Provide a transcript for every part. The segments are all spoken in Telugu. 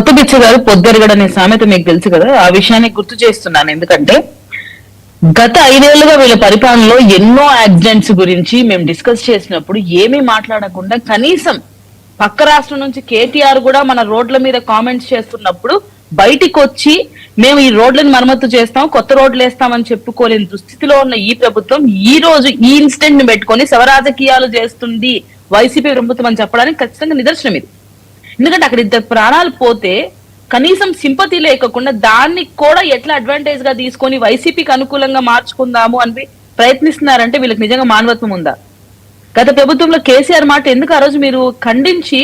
కొత్త బిచ్చ గారు పొద్దెరగడనే సామెత మీకు తెలుసు కదా, ఆ విషయాన్ని గుర్తు చేస్తున్నాను. ఎందుకంటే గత 5 ఏళ్లుగా వీళ్ళ పరిపాలనలో ఎన్నో యాక్సిడెంట్స్ గురించి మేము డిస్కస్ చేసినప్పుడు ఏమీ మాట్లాడకుండా, కనీసం పక్క రాష్ట్రం నుంచి కేటీఆర్ కూడా మన రోడ్ల మీద కామెంట్స్ చేస్తున్నప్పుడు బయటికి వచ్చి మేము ఈ రోడ్లను మరమ్మతు చేస్తాం, కొత్త రోడ్లు వేస్తామని చెప్పుకోలేని దుస్థితిలో ఉన్న ఈ ప్రభుత్వం ఈ రోజు ఈ ఇన్సిడెంట్ ని పెట్టుకొని శవరాజకీయాలు చేస్తుంది వైసీపీ ప్రభుత్వం అని చెప్పడానికి ఖచ్చితంగా నిదర్శనం ఇది. ఎందుకంటే అక్కడ 2 ప్రాణాలు పోతే కనీసం సింపతి లేకుండా దాన్ని కూడా ఎట్లా అడ్వాంటేజ్ గా తీసుకొని వైసీపీకి అనుకూలంగా మార్చుకుందాము అని ప్రయత్నిస్తున్నారంటే వీళ్ళకి నిజంగా మానవత్వం ఉందా? గత ప్రభుత్వంలో కేసీఆర్ మాట ఎందుకు ఆ రోజు మీరు ఖండించి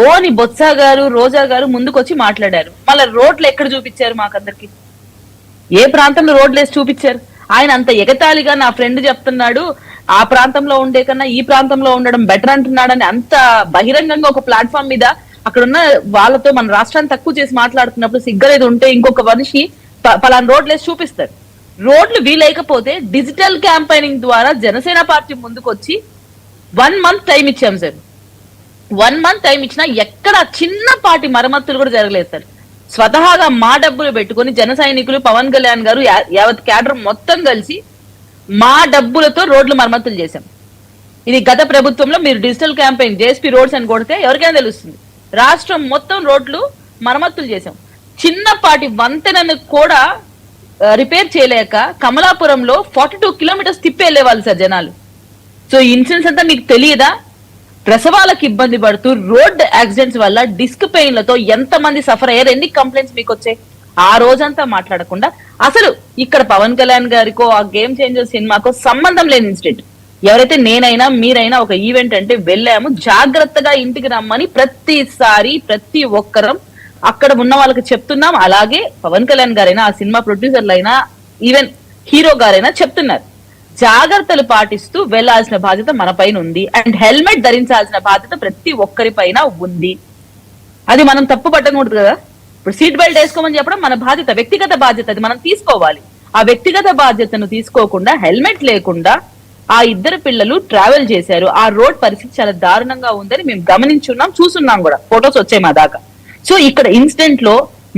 ఓని బొత్స గారు, రోజా గారు ముందుకొచ్చి మాట్లాడారు? మళ్ళీ రోడ్లు ఎక్కడ చూపించారు? మాకందరికి ఏ ప్రాంతంలో రోడ్లు వేసి చూపించారు? ఆయన అంత ఎగతాళిగా నా ఫ్రెండ్ చెప్తున్నాడు, ఆ ప్రాంతంలో ఉండే కన్నా ఈ ప్రాంతంలో ఉండడం బెటర్ అంటున్నాడని అంత బహిరంగంగా ఒక ప్లాట్ఫామ్ మీద అక్కడ ఉన్న వాళ్ళతో మన రాష్ట్రాన్ని తక్కువ చేసి మాట్లాడుతున్నప్పుడు సిగ్గరేది ఉంటే ఇంకొక మనిషి పలానా రోడ్లు వేసి చూపిస్తారు. రోడ్లు వీలేకపోతే డిజిటల్ క్యాంపెయినింగ్ ద్వారా జనసేన పార్టీ ముందుకు వచ్చి 1 month టైం ఇచ్చాం సార్. 1 month టైం ఇచ్చినా ఎక్కడ చిన్నపాటి మరమ్మతులు కూడా జరగలేదు సార్. స్వతహాగా మా డబ్బులు పెట్టుకొని జన సైనికులు, పవన్ కళ్యాణ్ గారు, యావత్ క్యాడర్ మొత్తం కలిసి మా డబ్బులతో రోడ్లు మరమ్మతులు చేశాం. ఇది గత ప్రభుత్వంలో మీరు డిజిటల్ క్యాంపెయిన్ జేఎస్పీ రోడ్స్ అని కొడితే ఎవరికైనా తెలుస్తుంది. రాష్ట్రం మొత్తం రోడ్లు మరమ్మతులు చేశాం. చిన్నపాటి వంతెనను కూడా రిపేర్ చేయలేక కమలాపురంలో 42 kilometers తిప్పి వెళ్ళేవాళ్ళు సార్ జనాలు. సో ఈ ఇన్సిడెంట్స్ అంతా మీకు తెలియదా? ప్రసవాలకు ఇబ్బంది పడుతూ రోడ్ యాక్సిడెంట్స్ వల్ల డిస్క్ పెయిన్లతో ఎంతమంది సఫర్ అయ్యారు? ఎన్ని కంప్లైంట్స్ మీకు వచ్చాయి? ఆ రోజంతా మాట్లాడకుండా అసలు ఇక్కడ పవన్ కళ్యాణ్ గారికో ఆ గేమ్ చేంజర్ సినిమాకో సంబంధం లేని ఇన్సిడెంట్. ఎవరైతే నేనైనా మీరైనా ఒక ఈవెంట్ అంటే వెళ్ళాము, జాగ్రత్తగా ఇంటికి రమ్మని ప్రతిసారి ప్రతి ఒక్కరం అక్కడ ఉన్న వాళ్ళకి చెప్తున్నాం. అలాగే పవన్ కళ్యాణ్ గారైనా, ఆ సినిమా ప్రొడ్యూసర్లు అయినా, ఈవెన్ హీరో గారైనా చెప్తున్నారు. జాగ్రత్తలు పాటిస్తూ వెళ్లాల్సిన బాధ్యత మన పైన ఉంది. అండ్ హెల్మెట్ ధరించాల్సిన బాధ్యత ప్రతి ఒక్కరి పైన ఉంది. అది మనం తప్పు పట్టకూడదు కదా. ఇప్పుడు సీట్ బెల్ట్ వేసుకోమని చెప్పడం మన బాధ్యత, వ్యక్తిగత బాధ్యత, అది మనం తీసుకోవాలి. ఆ వ్యక్తిగత బాధ్యతను తీసుకోకుండా హెల్మెట్ లేకుండా ఆ 2 పిల్లలు ట్రావెల్ చేశారు. ఆ రోడ్ పరిస్థితి చాలా దారుణంగా ఉందని మేము గమనించున్నాం, చూస్తున్నాం కూడా, ఫొటోస్ వచ్చాయి మా దాకా. సో ఇక్కడ ఇన్సిడెంట్ లో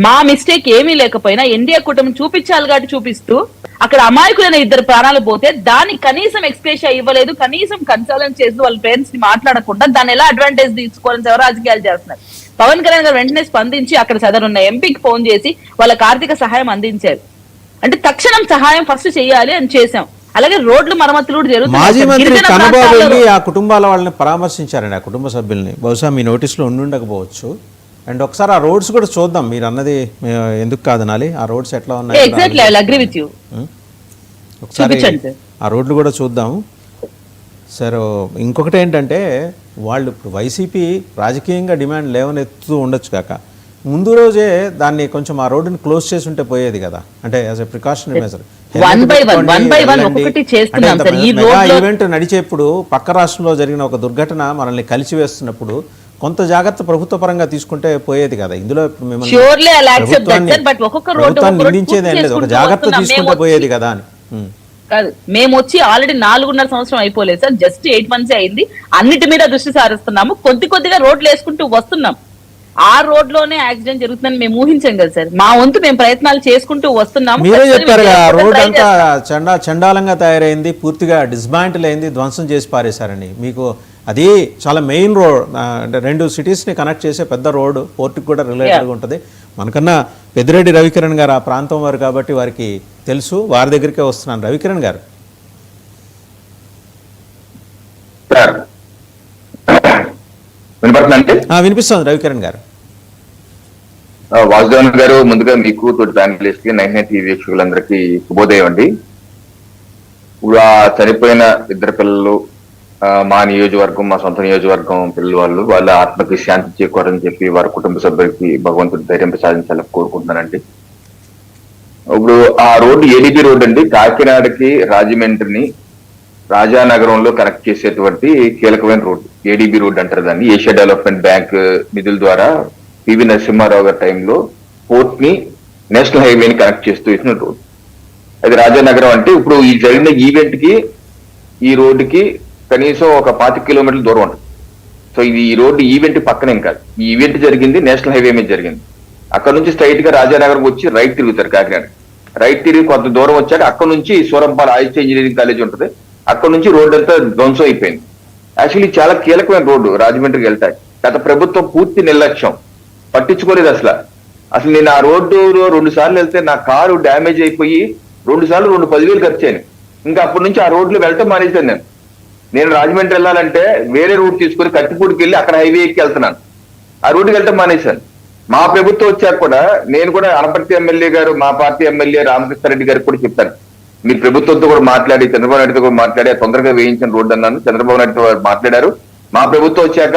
మా మిస్టేక్ ఏమీ లేకపోయినా ఎన్డీఏ కూటమి చూపించాలి కాబట్టి చూపిస్తూ అక్కడ అమాయకులైన 2 ప్రాణాలు పోతే దాన్ని కనీసం ఎక్స్ప్రెషన్ ఇవ్వలేదు, కనీసం కన్సల్టెన్స్ చేస్తూ వాళ్ళ పేరెంట్స్ ని మాట్లాడకుండా దాన్ని ఎలా అడ్వాంటేజ్ తీసుకోవాలని ఎవరు రాజకీయాలు చేస్తున్నారు. పవన్ కళ్యాణ్ గారు వెంటనే స్పందించి అక్కడ సదరున్న ఎంపీకి ఫోన్ చేసి వాళ్ళకి ఆర్థిక సహాయం అందించారు. అంటే తక్షణం సహాయం ఫస్ట్ చేయాలి అని చేశాం. అలాగే రోడ్లు మరమ్మతులు కూడా జరుగుతున్నాయి. మాజీ మంత్రి కన్నబాబు వెళ్ళి ఆ కుటుంబాల వాళ్ళని పరామర్శించారండి, ఆ కుటుంబ సభ్యుల్ని. బహుశా మీ నోటీసులో ఉండుండకపోవచ్చు. అండ్ ఒకసారి ఆ రోడ్స్ కూడా చూద్దాం. మీరు అన్నది ఎందుకు కాదనాలి, ఆ రోడ్స్ ఎట్లా ఉన్నాయి ఒకసారి ఆ రోడ్లు కూడా చూద్దాం. సరే, ఇంకొకటి ఏంటంటే వాళ్ళు ఇప్పుడు వైసీపీ రాజకీయంగా డిమాండ్ లేవనెత్తుతూ ఉండొచ్చు కాక ముందు రోజే దాన్ని కొంచెం ఆ రోడ్డుని క్లోజ్ చేసి ఉంటే పోయేది కదా. అంటే as a precautionary measure event నడిచేప్పుడు పక్క రాష్ట్రంలో జరిగిన ఒక దుర్ఘటన మనల్ని కలిసివేస్తున్నప్పుడు కొంత జాగ్రత్త ప్రభుత్వ పరంగా తీసుకుంటే పోయేది కదా. ఇందులో నిందించేది ఏం లేదు, ఒక జాగ్రత్త తీసుకుంటే పోయేది కదా అని. కాదు, మేము వచ్చి ఆల్రెడీ 4.5 సంవత్సరం అయిపోలేదు సార్, జస్ట్ 8 months అయింది. అన్నిటి మీద దృష్టి సారిస్తున్నాము, కొద్దిగా రోడ్లు వేసుకుంటూ వస్తున్నాం. ఆ రోడ్ లోనే యాక్సిడెంట్ జరుగుతుందని మేము ఊహించాం కదా సార్. మా వంతు మేము ప్రయత్నాలు చేసుకుంటూ వస్తున్నాము. మీరే చెప్పారు కదా, రోడ్ అంతా చండాలంగా తయారైంది, పూర్తిగా డిస్మాంటిల్ అయింది, ధ్వంసం చేసి పారేశారని. మీకు అది చాలా మెయిన్ రోడ్, అంటే 2 cities-ని కనెక్ట్ చేసే పెద్ద రోడ్, పోర్టుకి కూడా రిలేటెడ్గా ఉంటుంది. మనకన్నా పెద్దిరెడ్డి రవికిరణ్ గారు ఆ ప్రాంతం వారు కాబట్టి వారికి తెలుసు, వారి దగ్గరికే వస్తున్నాను. రవికిరణ్ గారు వినిపిస్తుంది. రవికిరణ్ గారు. వాసుదేవన్ గారు, ముందుగా మీకు తోటి ప్యానలిస్ట్ కి 99 టీవీ వీక్షకులందరికీ శుభోదయం అండి. ఇప్పుడు ఆ చనిపోయిన 2 పిల్లలు మా నియోజకవర్గం, మా సొంత నియోజకవర్గం పిల్లలు వాళ్ళ ఆత్మకి శాంతి చేకూరని చెప్పి వారి కుటుంబ సభ్యులకి భగవంతుడి ధైర్యం ప్రసాదించాలని కోరుకుంటున్నానండి. ఇప్పుడు ఆ రోడ్డు ఏడీబీ రోడ్ అండి, కాకినాడకి రాజమండ్రిని రాజానగరంలో కనెక్ట్ చేసేటువంటి కీలకమైన రోడ్డు. ఏడీబీ రోడ్ అంటారు దాన్ని. ఏషియా డెవలప్మెంట్ బ్యాంక్ నిధుల ద్వారా పివి నరసింహారావు గారి టైంలో పోర్ట్ ని నేషనల్ హైవేని కనెక్ట్ చేస్తూ ఇచ్చిన రోడ్ అది రాజానగరం. అంటే ఇప్పుడు ఈ జరిగిన ఈవెంట్ కి ఈ రోడ్డుకి కనీసం ఒక 25 kilometers దూరం ఉంటుంది. సో ఇది ఈ రోడ్డు ఈవెంట్ పక్కనేం కాదు, ఈ ఈవెంట్ జరిగింది నేషనల్ హైవే మీద జరిగింది. అక్కడ నుంచి స్ట్రైట్ గా రాజానగరం వచ్చి రైట్ తిరుగుతారు కాకినాడ. రైట్ తిరిగి కొంత దూరం వచ్చాక అక్కడ నుంచి సూరంపాల ఆదిత్య ఇంజనీరింగ్ కాలేజ్ ఉంటుంది, అక్కడ నుంచి రోడ్డు అంతా ధ్వంసం అయిపోయింది. యాక్చువల్లీ చాలా కీలకమైన రోడ్డు రాజమండ్రికి వెళ్తాయి. గత ప్రభుత్వం పూర్తి నిర్లక్ష్యం, పట్టించుకోలేదు అసలు నేను ఆ రోడ్డులో 2 సార్లు వెళ్తే నా కారు డ్యామేజ్ అయిపోయి 2 సార్లు 10,000 ఖర్చు అయ్యాను. ఇంకా అప్పటి నుంచి ఆ రోడ్లు వెళ్ళటం మానేశాను. నేను రాజమండ్రి వెళ్ళాలంటే వేరే రూట్ తీసుకుని కత్తిపూడికి వెళ్ళి అక్కడ హైవే ఎక్కి వెళ్తున్నాను. ఆ రూట్కి వెళ్ళటం మానేశాను. మా ప్రభుత్వం వచ్చాక కూడా నేను కూడా అనపర్తి ఎమ్మెల్యే గారు, మా పార్టీ ఎమ్మెల్యే రామకృష్ణారెడ్డి గారికి కూడా చెప్తాను, మీ ప్రభుత్వంతో కూడా మాట్లాడి చంద్రబాబు నాయుడుతో కూడా మాట్లాడి తొందరగా వేయించిన రోడ్డు అన్నాను. చంద్రబాబు నాయుడుతో మాట్లాడారు. మా ప్రభుత్వం వచ్చాక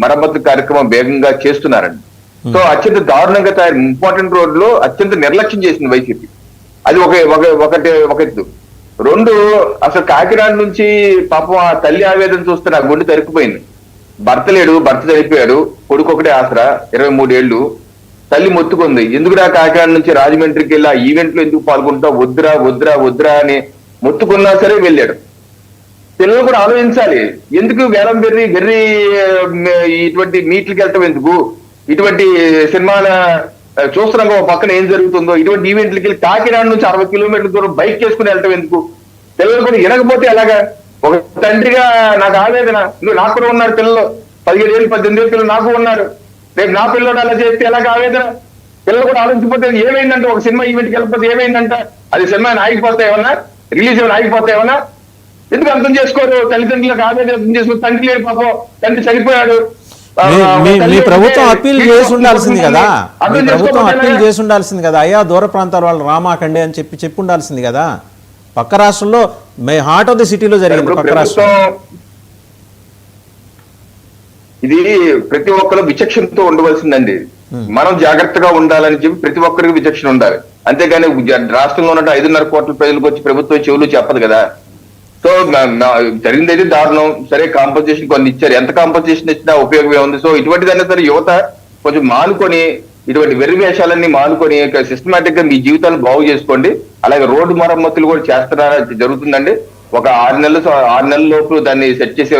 మరమ్మతు కార్యక్రమం వేగంగా చేస్తున్నారండి. సో అత్యంత దారుణంగా తయారు ఇంపార్టెంట్ రోడ్లు అత్యంత నిర్లక్ష్యం చేసింది వైసీపీ. అది ఒక ఎత్తు. 2, అసలు కాకినాడ నుంచి పాపం ఆ తల్లి ఆవేదన చూస్తే నా గుండె తరికిపోయింది. భర్త లేడు, భర్త చనిపోయాడు, కొడుకు ఒకటే ఆసరా, 23 ఏళ్ళు. తల్లి మొత్తుకుంది, ఎందుకురా కాకినాడ నుంచి రాజమండ్రికి వెళ్ళి ఆ ఈవెంట్ లో ఎందుకు పాల్గొంటావు, వద్దురా అని మొత్తుకున్నా సరే వెళ్ళాడు. పిల్లలు కూడా ఆలోచించాలి, ఎందుకు వేలం వెర్రి ఇటువంటి మీట్లకి వెళ్తాం ఎందుకు, ఇటువంటి సినిమాల చూస్తున్నాం పక్కన ఏం జరుగుతుందో, ఇటువంటి ఈవెంట్లకి వెళ్ళి కాకినాడ నుంచి 60 కిలోమీటర్ల దూరం బైక్ చేసుకుని వెళ్తాం ఎందుకు. పిల్లలు కూడా వినకపోతే ఎలాగా. ఒక తండ్రిగా నాకు ఆవేదన, నాకు కూడా ఉన్నారు పిల్లలు, 17 ఏళ్ళు 18 ఏళ్ళు పిల్లలు నాకు ఉన్నారు. రేపు నా పిల్లలు అలా చేస్తే ఎలాగ ఆవేదన. పిల్లలు కూడా ఆలోచించిపోతే ఏమైందంటే, ఒక సినిమా ఈవెంట్కి వెళ్ళిపోతే ఏమైందంట, అది సినిమా ఆగిపోతే ఏమన్నా, రిలీజ్ ఏమైనా ఆగిపోతే ఏమన్నా, ఎందుకు అర్థం చేసుకోరు. తల్లిదండ్రులకు ఆవేదన అర్థం చేసుకోరు. తండ్రి లేడు పాపం, తండ్రి చనిపోయాడు. మీ ప్రభుత్వం అప్పీల్ చేసి ఉండాల్సింది కదా, మీ ప్రభుత్వం అప్పీల్ చేసి ఉండాల్సింది కదా, అయ్యా దూర ప్రాంతాల వాళ్ళు రామాకండి అని చెప్పి ఉండాల్సింది కదా. పక్క రాష్ట్రంలో హార్ట్ ఆఫ్ ది సిటీలో జరిగింది. పక్క రాష్ట్రం ఇది ప్రతి ఒక్కరు విచక్షణతో ఉండవలసిందండి. మనం జాగ్రత్తగా ఉండాలని చెప్పి ప్రతి ఒక్కరికి విచక్షణ ఉండాలి. అంతేగాని రాష్ట్రంలో ఉన్న 5.5 కోట్ల ప్రజలకు వచ్చి ప్రభుత్వం చెవులు చెప్పదు కదా. సో జరిగింది అయితే దారుణం. సరే కాంపన్సేషన్ కొన్ని ఇచ్చారు, ఎంత కాంపన్సేషన్ ఇచ్చినా ఉపయోగమే ఉంది. సో ఇటువంటిదైనా సరే యువత కొంచెం మానుకొని, ఇటువంటి వెర్రి వేషాలన్నీ మానుకొని సిస్టమేటిక్ గా మీ జీవితాన్ని బాగు చేసుకోండి. అలాగే రోడ్డు మరమ్మతులు కూడా చేస్తున్నారా, జరుగుతుందండి. ఒక 6 నెలల లోపు దాన్ని సెట్ చేసే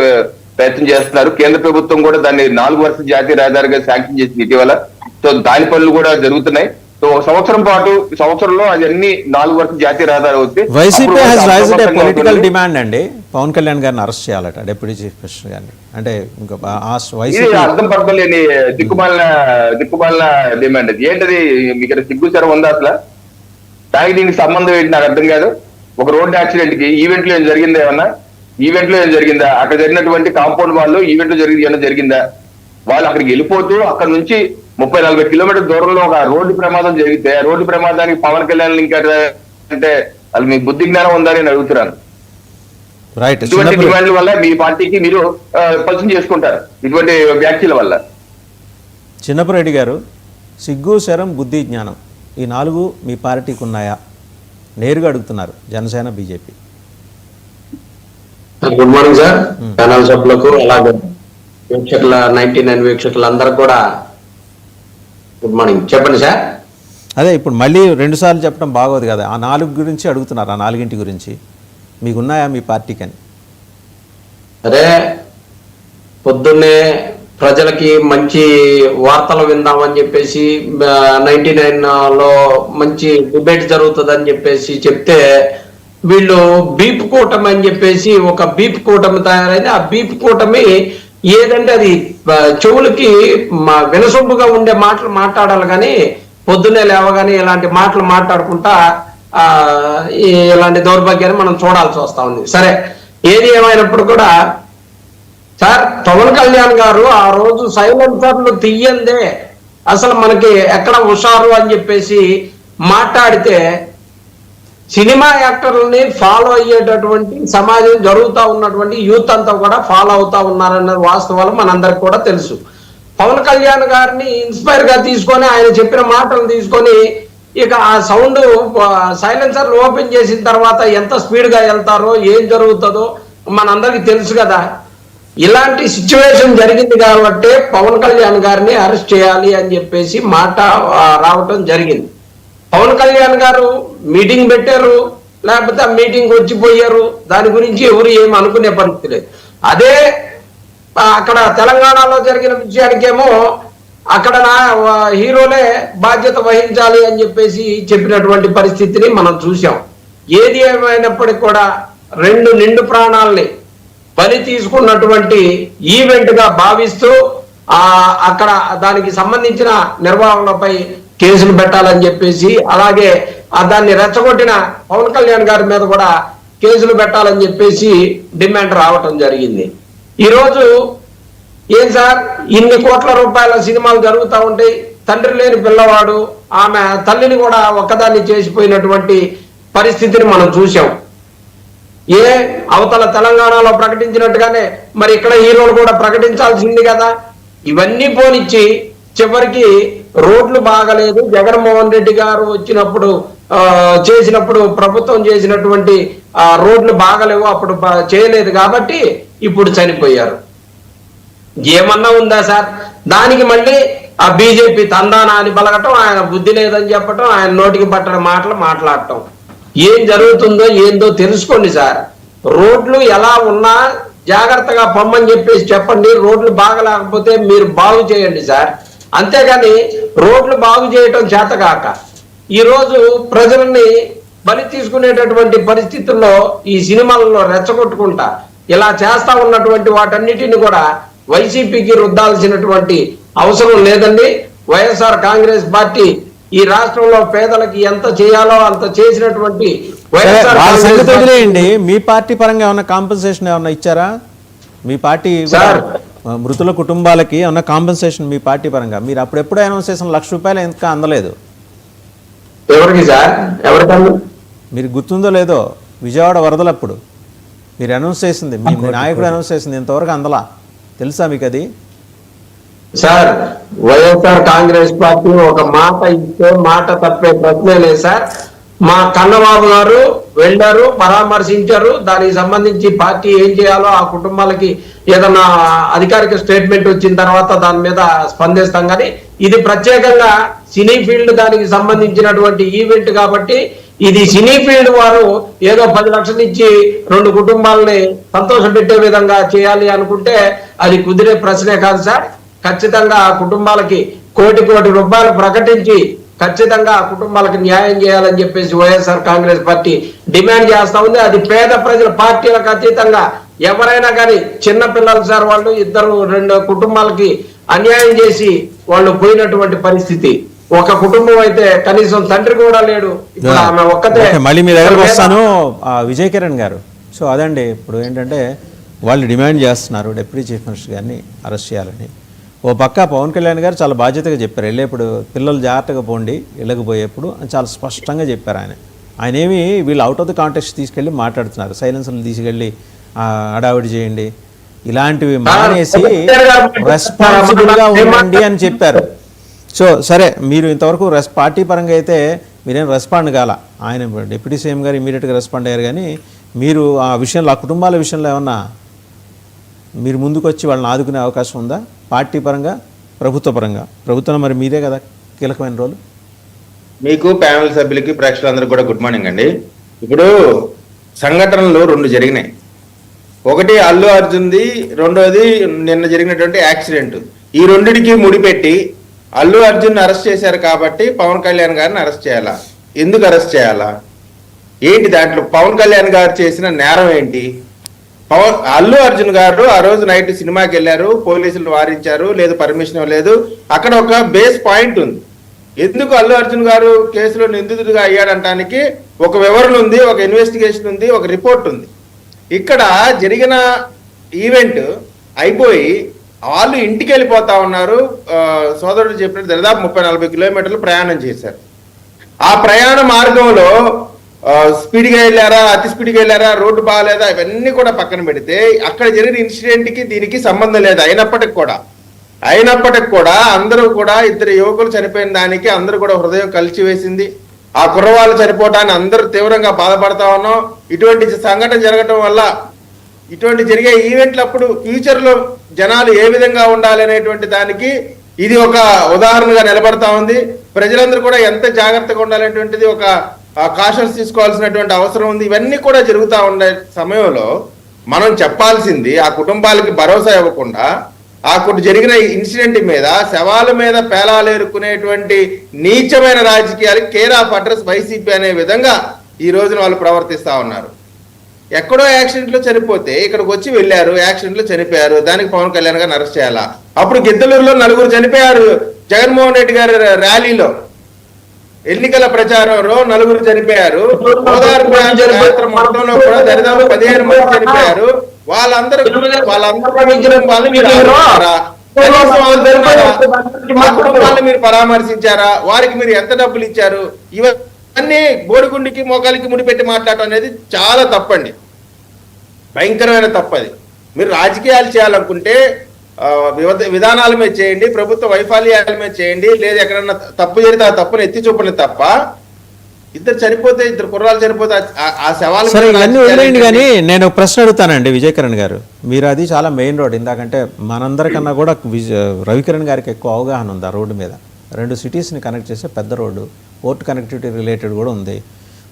ప్రయత్నం చేస్తున్నారు. కేంద్ర ప్రభుత్వం కూడా దాన్ని 4 వర్ష జాతీయ రహదారిగా శాంక్షన్ చేసింది ఇటీవల. సో దాని పనులు కూడా జరుగుతున్నాయి. సో సంవత్సరంలో అది అన్ని 4 వర్ష జాతీయ రహదారి అవుతాయి. YCP has raised A political demand అండి, పవన్ కళ్యాణ్ గారిని అరెస్ట్ చేయాలట, డిప్యూటీ చీఫ్ మినిస్టర్ గారిని. అంటే ఇంకా వైసీపీ అర్థం పడలేని దిక్కుమాలిన డిమాండ్. అది ఏంటది, మీకు సిగ్గుచరం ఉందా అసలు? దానికి దీనికి సంబంధం ఏంటి నాకు అర్థం కాదు. ఒక రోడ్డు యాక్సిడెంట్ కి ఈవెంట్ లో ఏం జరిగిందా, ఏమన్నా ఈవెంట్ లో ఏం జరిగిందా, అక్కడ జరిగినటువంటి కాంపౌండ్ వాళ్ళు ఈవెంట్ లో ఏమైనా జరిగిందా? వాళ్ళు అక్కడికి వెళ్ళిపోతూ అక్కడ నుంచి 30-40 కిలోమీటర్ల దూరంలో ఒక రోడ్డు ప్రమాదం జరిగితే రోడ్డు ప్రమాదానికి పవన్ కళ్యాణ్ లింక్ అంటే వాళ్ళు మీకు బుద్ధి జ్ఞానం ఉందని నేను అడుగుతున్నాను. ఇటువంటి డిమాండ్ల వల్ల మీ పార్టీకి మీరు పరిచయం చేసుకుంటారు, ఇటువంటి వ్యాఖ్యల వల్ల. చిన్నపరెడ్డి గారు, సిగ్గు, శరం, బుద్ధి, జ్ఞానం ఈ 4 మీ పార్టీకి ఉన్నాయా? నేరుగా అడుగుతున్నారు Janasena, BJP. Good morning sir, channel సభ్యులకు అలాగే వీక్షకుల 99 వీక్షకులందరూ కూడా గుడ్ మార్నింగ్. చెప్పండి సార్. అదే ఇప్పుడు మళ్ళీ 2 సార్లు చెప్పడం బాగోదు కదా, ఆ 4 గురించి అడుగుతున్నారు, ఆ 4 గురించి మీకున్నాయా మీ పార్టీకి అని? అదే పొద్దున్నే ప్రజలకి మంచి వార్తలు విందామని చెప్పేసి 99లో మంచి డిబేట్ జరుగుతుందని చెప్పేసి చెప్తే వీళ్ళు బీప్ కూటమి అని చెప్పేసి ఒక బీప్ కూటమి తయారైంది. ఆ బీప్ కూటమి ఏదంటే అది చెవులకి వినసొంపుగా ఉండే మాటలు మాట్లాడాలి, కానీ పొద్దున్నే లేవగానే ఇలాంటి మాటలు మాట్లాడుకుంటా ఇలాంటి దౌర్భాగ్యాన్ని మనం చూడాల్సి వస్తా ఉంది. సరే, ఏది ఏమైనప్పుడు కూడా సార్, పవన్ కళ్యాణ్ గారు ఆ రోజు సైలెన్సర్లు తీయందే అసలు మనకి ఎక్కడ హుషారు అని చెప్పేసి మాట్లాడితే సినిమా యాక్టర్లని ఫాలో అయ్యేటటువంటి సమాజం జరుగుతూ ఉన్నటువంటి యూత్ అంతా కూడా ఫాలో అవుతా ఉన్నారన్న వాస్తవాలు మనందరికి కూడా తెలుసు. పవన్ కళ్యాణ్ గారిని ఇన్స్పైర్ గా తీసుకొని ఆయన చెప్పిన మాటలు తీసుకొని ఇక ఆ సౌండ్ సైలెన్సర్లు ఓపెన్ చేసిన తర్వాత ఎంత స్పీడ్ గా వెళ్తారో ఏం జరుగుతుందో మనందరికి తెలుసు కదా. ఇలాంటి సిచ్యువేషన్ జరిగింది కాబట్టి పవన్ కళ్యాణ్ గారిని అరెస్ట్ చేయాలి అని చెప్పేసి మాట రావటం జరిగింది. పవన్ కళ్యాణ్ గారు మీటింగ్ పెట్టారు, లేకపోతే ఆ మీటింగ్ వచ్చిపోయారు, దాని గురించి ఎవరు ఏమి అనుకునే పరిస్థితి లేదు. అదే అక్కడ తెలంగాణలో జరిగిన విషయానికేమో అక్కడ హీరోలే బాధ్యత వహించాలి అని చెప్పేసి చెప్పినటువంటి పరిస్థితిని మనం చూసాం. ఏది ఏమైనప్పటికీ కూడా 2 నిండు ప్రాణాలని బలి తీసుకున్నటువంటి ఈవెంట్ గా భావిస్తూ అక్కడ దానికి సంబంధించిన నిర్వహణలపై కేసులు పెట్టాలని చెప్పేసి, అలాగే దాన్ని రెచ్చగొట్టిన పవన్ కళ్యాణ్ గారి మీద కూడా కేసులు పెట్టాలని చెప్పేసి డిమాండ్ రావటం జరిగింది. ఈరోజు ఏం సార్, ఇన్ని కోట్ల రూపాయల సినిమాలు జరుగుతూ ఉంటాయి, తండ్రి లేని పిల్లవాడు ఆమె తల్లిని కూడా ఒక్కదాన్ని చేసిపోయినటువంటి పరిస్థితిని మనం చూసాం. అవతల తెలంగాణలో ప్రకటించినట్టుగానే మరి ఇక్కడ హీరోలు కూడా ప్రకటించాల్సింది కదా. ఇవన్నీ పోనిచ్చి చివరికి రోడ్లు బాగలేదు, జగన్మోహన్ రెడ్డి గారు వచ్చినప్పుడు చేసినప్పుడు ప్రభుత్వం చేసినటువంటి రోడ్లు బాగలేవు, అప్పుడు చేయలేదు కాబట్టి ఇప్పుడు చనిపోయారు. ఏమన్నా ఉందా సార్? దానికి మళ్ళీ ఆ బీజేపీ తందానా అని బలగటం, ఆయన బుద్ధి లేదని చెప్పటం, ఆయన నోటికి పట్టని మాటలు మాట్లాడటం. ఏం జరుగుతుందో ఏందో తెలుసుకోండి సార్. రోడ్లు ఎలా ఉన్నా జాగ్రత్తగా పొమ్మని చెప్పేసి చెప్పండి. రోడ్లు బాగలేకపోతే మీరు బాగు చేయండి సార్. అంతేగాని రోడ్లు బాగు చేయటం చేతగాక ఈరోజు ప్రజల్ని బలి తీసుకునేటటువంటి పరిస్థితుల్లో ఈ సినిమాలలో రెచ్చగొట్టుకుంటా ఇలా చేస్తా ఉన్నటువంటి వాటన్నిటిని కూడా వైసీపీకి రుద్దాల్సినటువంటి అవసరం లేదండి. వైఎస్ఆర్ కాంగ్రెస్ పార్టీ ఈ రాష్ట్రంలో పేదలకి ఎంత చేయాలో అంత చేసినటువంటి వైఎస్ఆర్ వదిలేయండి. మీ పార్టీ పరంగా ఏమన్నా కాంపెన్సేషన్ ఏమన్నా ఇచ్చారా? మీ పార్టీ మృతుల కుటుంబాలకి ఏమన్నా కాంపెన్సేషన్ మీ పార్టీ పరంగా మీరు అప్పుడెప్పుడు అనౌన్స్ చేసిన ₹1,00,000 ఇంకా అందలేదు? ఎవరికి సార్? ఎవరికన్నా మీరు గుర్తుందో లేదో, విజయవాడ వరదలప్పుడు మీరు అనౌన్స్ చేసింది, మీ నాయకుడు అనౌన్స్ చేసింది, ఇంతవరకు అందలా. తెలుసా మీకు అది? సార్, వైఎస్ఆర్ కాంగ్రెస్ పార్టీ ఒక మాట ఇస్తే మాట తప్పే ప్రశ్నే లేదు సార్. మా కన్నబాబు గారు వెళ్ళారు, పరామర్శించారు. దానికి సంబంధించి పార్టీ ఏం చేయాలో ఆ కుటుంబాలకి ఏదన్నా అధికారిక స్టేట్మెంట్ వచ్చిన తర్వాత దాని మీద స్పందిస్తాం. కానీ ఇది ప్రత్యేకంగా సినీ ఫీల్డ్ దానికి సంబంధించినటువంటి ఈవెంట్ కాబట్టి ఇది సినీ ఫీల్డ్ వారు ఏదో 10 లక్షలు ఇచ్చి 2 కుటుంబాలని సంతోష పెట్టే విధంగా చేయాలి అనుకుంటే అది కుదిరే ప్రశ్నే కాదు సార్. ఖచ్చితంగా ఆ కుటుంబాలకి కోటి రూపాయలు ప్రకటించి ఖచ్చితంగా ఆ కుటుంబాలకు న్యాయం చేయాలని చెప్పేసి వైఎస్ఆర్ కాంగ్రెస్ పార్టీ డిమాండ్ చేస్తా ఉంది. అది పేద ప్రజల పార్టీలకు అతీతంగా ఎవరైనా కానీ, చిన్న పిల్లలు సార్, వాళ్ళు 2 కుటుంబాలకి అన్యాయం చేసి వాళ్ళు పోయినటువంటి పరిస్థితి. ఒక కుటుంబం అయితే కనీసం తండ్రి కూడా లేడు. ఇప్పుడు ఆమె ఒక్కతే. మళ్ళీ మీ దగ్గరకు వస్తాను విజయ్ కిరణ్ గారు. సో అదండి, ఇప్పుడు ఏంటంటే వాళ్ళు డిమాండ్ చేస్తున్నారు డిప్యూటీ చీఫ్ మినిస్టర్ గారిని అరెస్ట్ చేయాలని. ఓ పక్క పవన్ కళ్యాణ్ గారు చాలా బాధ్యతగా చెప్పారు, వెళ్ళేప్పుడు పిల్లలు జాగ్రత్తగా పోండి, వెళ్ళకపోయేప్పుడు అని చాలా స్పష్టంగా చెప్పారు ఆయన ఏమి వీళ్ళు అవుట్ ఆఫ్ ద కాంటెక్స్ట్ తీసుకెళ్ళి మాట్లాడుతున్నారు, సైలెన్సర్లు తీసుకెళ్ళి హడావిడి చేయండి, ఇలాంటివి మానేసి రెస్పాన్సిబుల్గా ఉండండి అని చెప్పారు. సో సరే, మీరు ఇంతవరకు పార్టీ పరంగా అయితే మీరేం రెస్పాండ్ కాల, ఆయన డిప్యూటీ సీఎం గారు ఇమీడియట్గా రెస్పాండ్ అయ్యారు. కానీ మీరు ఆ విషయంలో, ఆ కుటుంబాల విషయంలో ఏమన్నా మీరు ముందుకు వచ్చి వాళ్ళని ఆదుకునే అవకాశం ఉందా? పార్టీ పరంగా, ప్రభుత్వ పరంగా? ప్రభుత్వం మరి మీరే కదా కీలకమైన రోలు. మీకు ప్యానెల్ సభ్యులకి ప్రేక్షకులందరికీ కూడా గుడ్ మార్నింగ్ అండి. ఇప్పుడు సంఘటనలు 2 జరిగినాయి. ఒకటి అల్లు అర్జున్ది, రెండోది నిన్న జరిగినటువంటి యాక్సిడెంట్. ఈ రెండిటికి ముడిపెట్టి అల్లు అర్జున్ అరెస్ట్ చేశారు కాబట్టి పవన్ కళ్యాణ్ గారిని అరెస్ట్ చేయాలా? ఎందుకు అరెస్ట్ చేయాలా? ఏంటి దాంట్లో పవన్ కళ్యాణ్ గారు చేసిన నేరం ఏంటి? అల్లు అర్జున్ గారు ఆ రోజు నైట్ సినిమాకి వెళ్ళారు, పోలీసులు వారించారు, లేదు పర్మిషన్ ఇవ్వలేదు. అక్కడ ఒక బేస్ పాయింట్ ఉంది. ఎందుకు అల్లు అర్జున్ గారు కేసులో నిందితుడిగా అయ్యాడంటానికి ఒక వివరణ ఉంది, ఒక ఇన్వెస్టిగేషన్ ఉంది, ఒక రిపోర్ట్ ఉంది. ఇక్కడ జరిగిన ఈవెంట్ అయిపోయి వాళ్ళు ఇంటికి వెళ్ళిపోతా ఉన్నారు. సోదరుడు చెప్పినట్టు దాదాపు 30-40 కిలోమీటర్లు ప్రయాణం చేశారు. ఆ ప్రయాణ మార్గంలో స్పీడ్గా వెళ్ళారా, అతి స్పీడ్గా వెళ్ళారా, రోడ్డు బాగాలేదా, ఇవన్నీ కూడా పక్కన పెడితే అక్కడ జరిగిన ఇన్సిడెంట్కి దీనికి సంబంధం లేదు. అయినప్పటికి కూడా అందరూ కూడా 2 యువకులు చనిపోయిన దానికి అందరూ కూడా హృదయం కలిచివేసింది. ఆ కుర్రవాళ్ళు చనిపోవటాన్ని అందరూ తీవ్రంగా బాధపడతా ఉన్నాం. ఇటువంటి సంఘటన జరగటం వల్ల, ఇటువంటి జరిగే ఈవెంట్లప్పుడు ఫ్యూచర్లో జనాలు ఏ విధంగా ఉండాలి అనేటువంటి దానికి ఇది ఒక ఉదాహరణగా నిలబడతా ఉంది. ప్రజలందరూ కూడా ఎంత జాగ్రత్తగా ఉండాలనేటువంటిది ఒక కాషన్స్ తీసుకోవాల్సినటువంటి అవసరం ఉంది. ఇవన్నీ కూడా జరుగుతూ ఉండే సమయంలో మనం చెప్పాల్సింది, ఆ కుటుంబాలకి భరోసా ఇవ్వకుండా అక్కడ జరిగిన ఇన్సిడెంట్ మీద శవాల మీద పేలాలేరుకునేటువంటి నీచమైన రాజకీయాలు కేర్ ఆఫ్ అడ్రస్ వైసీపీ అనే విధంగా ఈ రోజున వాళ్ళు ప్రవర్తిస్తా ఉన్నారు. ఎక్కడో యాక్సిడెంట్ లో చనిపోతే ఇక్కడికి వచ్చి వెళ్ళారు, యాక్సిడెంట్ లో చనిపోయారు, దానికి పవన్ కళ్యాణ్ గారిని అరెస్ట్ చేయాలా? అప్పుడు గిద్దలూరులో 4 చనిపోయారు జగన్మోహన్ రెడ్డి గారి ర్యాలీలో, ఎన్నికల ప్రచారంలో 4 చనిపోయారు. మొత్తంలో కూడా దరిదాపు 15 మంది చనిపోయారు. వాళ్ళందరూ కుటుంబాలను మీరు పరామర్శించారా? వారికి మీరు ఎంత డబ్బులు ఇచ్చారు? ఇవన్నీ బోడిగుండికి మోకాలికి ముడిపెట్టి మాట్లాడటం అనేది చాలా తప్పండి, భయంకరమైన తప్పది. మీరు రాజకీయాలు చేయాలనుకుంటే విధానాల మీద చేయండి, ప్రభుత్వ వైఫల్యాల మీద చేయండి, లేదా ఎక్కడన్నా తప్పు జరిగితే ఆ తప్పును ఎత్తి చూపండి తప్ప 2 కుర్రాలు చనిపోతే ఆ శవాలు ఇవన్నీ వదిలేయండి. కానీ నేను ప్రశ్న అడుగుతానండి విజయకిరణ్ గారు, మీరు అది చాలా మెయిన్ రోడ్, ఇందాకంటే మనందరికన్నా కూడా రవికిరణ్ గారికి ఎక్కువ అవగాహన ఉంది ఆ రోడ్డు మీద. 2 సిటీస్ని కనెక్ట్ చేసే పెద్ద రోడ్డు, పోర్ట్ కనెక్టివిటీ రిలేటెడ్ కూడా ఉంది.